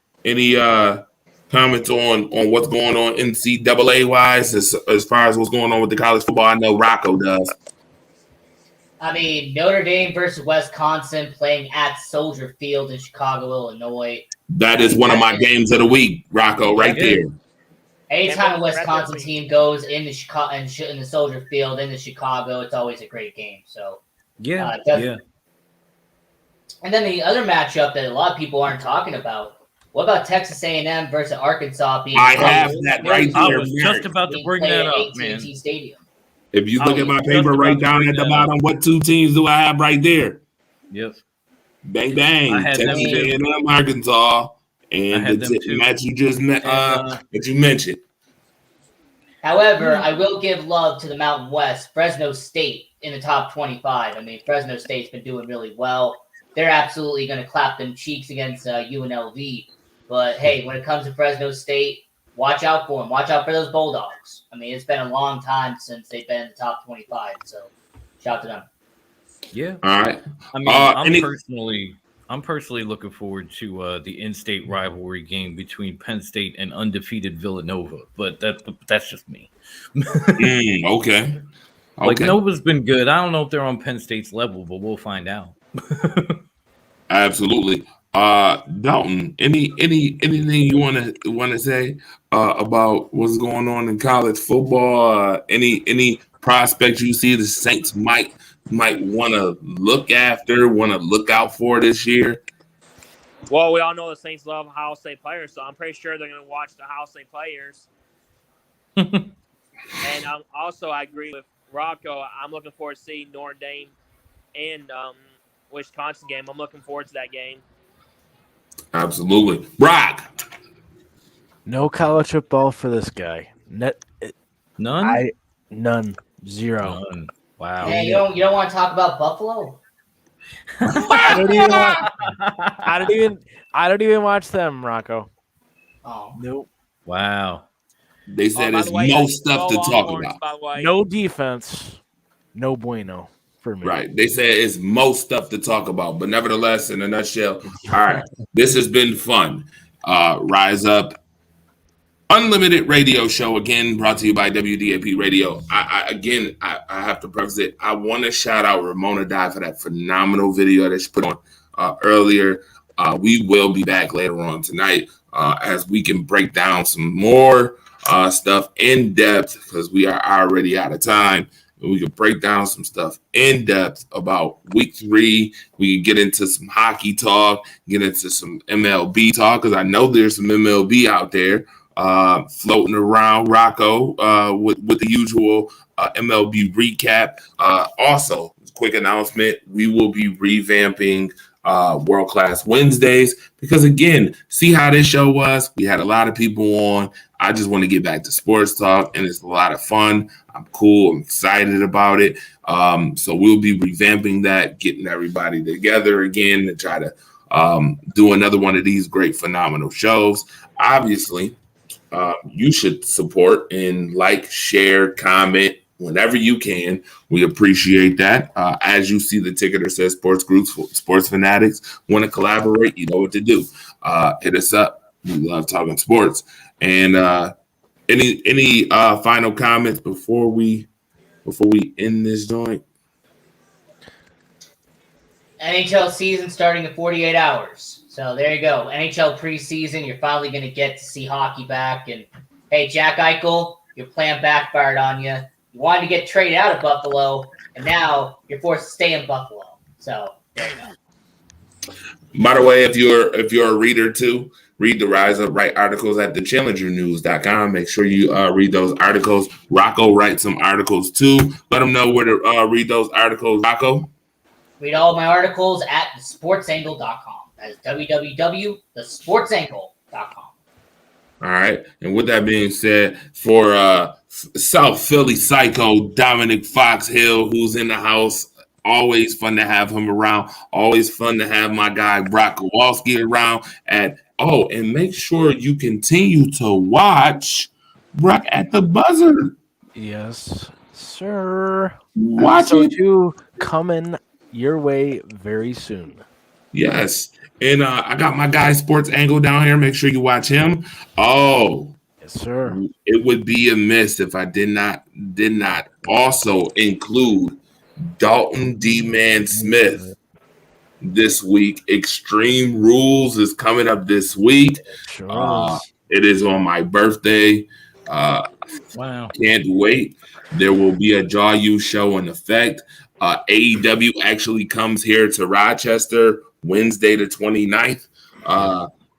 comments on what's going on NCAA wise as far as what's going on with the college football? I know Rocco does. I mean, Notre Dame versus Wisconsin playing at Soldier Field in Chicago, Illinois. That is one of my games of the week, Rocco, right there. Anytime a Wisconsin team goes into Chicago in the Soldier Field into Chicago, it's always a great game. So yeah. And then the other matchup that a lot of people aren't talking about. What about Texas A&M versus Arkansas? I have that right there. I was just about to bring that up, man. Stadium. If you look at my paper right down at the bottom, what 2 teams do I have right there? Yes. Bang, bang. Texas A&M, Arkansas. And the match that you mentioned. However, I will give love to the Mountain West, Fresno State in the top 25. I mean, Fresno State's been doing really well. They're absolutely going to clap them cheeks against UNLV. But hey, when it comes to Fresno State, watch out for them. Watch out for those Bulldogs. I mean, it's been a long time since they've been in the top 25. So, shout out to them. Yeah. All right. I mean, I'm personally looking forward to the in-state rivalry game between Penn State and undefeated Villanova, but that's just me. Okay. Like Nova's been good. I don't know if they're on Penn State's level, but we'll find out. Absolutely. Dalton, anything you want to say about what's going on in college football? Any prospects you see the Saints might want to look out for this year? Well, we all know the Saints love Ohio State players, so I'm pretty sure they're going to watch the Ohio State players. And also, I agree with Rocco. I'm looking forward to seeing Notre Dame and Wisconsin game. I'm looking forward to that game. Absolutely. Brock. No college football for this guy. None? None. Zero. None. Wow. Hey, you don't want to talk about Buffalo? I don't even watch them, Rocco. Oh. Nope. Wow. They said there's no stuff to talk about. No defense. No bueno for me. Right. They said it's most stuff to talk about, but nevertheless, in a nutshell, all right, this has been fun. Rise Up Unlimited Radio Show, again, brought to you by WDAP Radio. I have to preface it. I want to shout out Ramona Dye for that phenomenal video that she put on earlier. We will be back later on tonight as we can break down some more stuff in depth because we are already out of time. We can break down some stuff in depth about week 3. We can get into some hockey talk, get into some MLB talk because I know there's some MLB out there floating around. Rocco with the usual MLB recap. Also, quick announcement: we will be revamping World Class Wednesdays, because again, see how this show was. We had a lot of people on. I just want to get back to sports talk, and it's a lot of fun. I'm cool. I'm excited about it. So we'll be revamping that, getting everybody together again to try to do another one of these great, phenomenal shows. Obviously, you should support and like, share, comment whenever you can. We appreciate that. As you see the ticker that says Sports Groups, Sports Fanatics, want to collaborate, you know what to do. Hit us up. We love talking sports. And any final comments before we end this joint? NHL season starting in 48 hours. So there you go. NHL preseason, you're finally going to get to see hockey back. And hey, Jack Eichel, your plan backfired on you. You wanted to get traded out of Buffalo, and now you're forced to stay in Buffalo. So there you go. By the way, if you're a reader too, read the Rise Up Right articles at thechallengernews.com. Make sure you read those articles. Rocco writes some articles too. Let them know where to read those articles. Rocco? Read all my articles at thesportsangle.com. That is www.thesportsangle.com. All right. And with that being said, for South Philly Psycho Dominic Foxhill, who's in the house, always fun to have him around. Always fun to have my guy Brock Kowalski around. And make sure you continue to watch Brock at the Buzzer. Yes, sir. Watch it. Too coming your way very soon. Yes. And I got my guy Sports Angle down here. Make sure you watch him. Oh, yes, sir. It would be amiss if I did not also include Dalton D-Man Smith this week. Extreme Rules is coming up this week. Sure it is on my birthday. Wow. Can't wait. There will be a Jaw U show in effect. AEW actually comes here to Rochester Wednesday the 29th.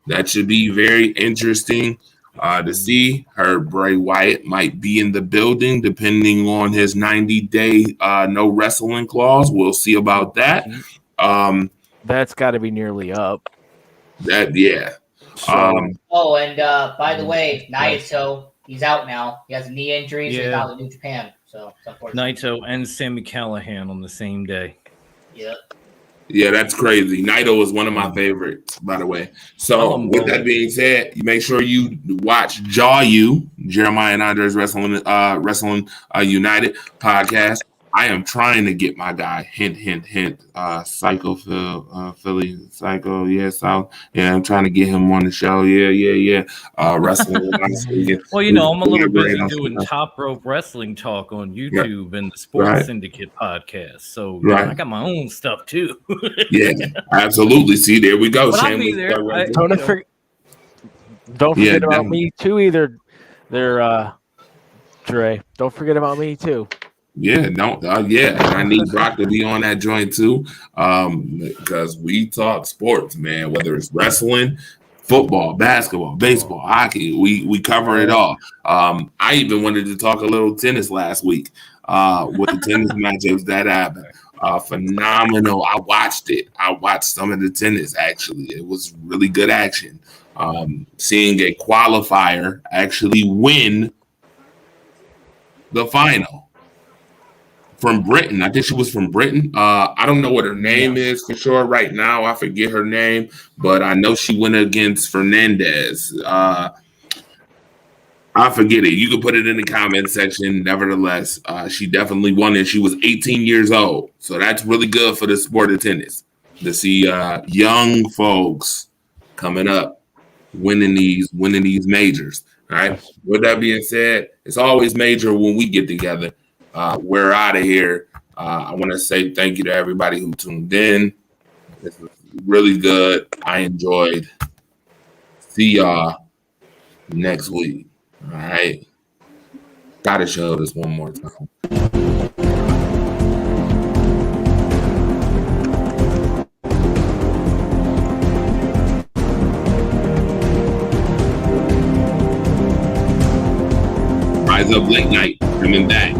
That should be very interesting to see. Heard Bray Wyatt might be in the building depending on his 90-day no wrestling clause. We'll see about that. That's got to be nearly up. Yeah. So, By the way, Naito, he's out now. He has a knee injury, so he's out in New Japan. So it's unfortunate. Naito and Sami Callihan on the same day. Yep. Yeah, that's crazy. Naito is one of my favorites, by the way. So, with that being said, make sure you watch Jaw U, Jeremiah and Andre's Wrestling United podcast. I am trying to get my guy, hint, Psycho Philly Psycho, South. Yeah, I'm trying to get him on the show. Yeah. Wrestling. Well, I'm a little busy doing Top Rope Wrestling Talk on YouTube and the Sports Syndicate podcast. So I got my own stuff too. Yeah, absolutely. See, there we go. I'll be there. Don't forget about me too either. They're Dre. Don't forget about me too. Yeah, don't. And I need Brock to be on that joint too, because we talk sports, man. Whether it's wrestling, football, basketball, baseball, hockey, we cover it all. I even wanted to talk a little tennis last week with the tennis matchups that happened. Phenomenal. I watched it. I watched some of the tennis. Actually, it was really good action. Seeing a qualifier actually win the final. From Britain. I think she was from Britain. I don't know what her name is for sure right now. I forget her name, but I know she went against Fernandez. I forget it. You can put it in the comment section. Nevertheless, she definitely won it. She was 18 years old. So that's really good for the sport of tennis to see young folks coming up winning these majors. All right. With that being said, it's always major when we get together. We're out of here. I want to say thank you to everybody who tuned in. This was really good. I enjoyed. See y'all next week. All right. Gotta show this one more time. Rise Up Late Night coming back.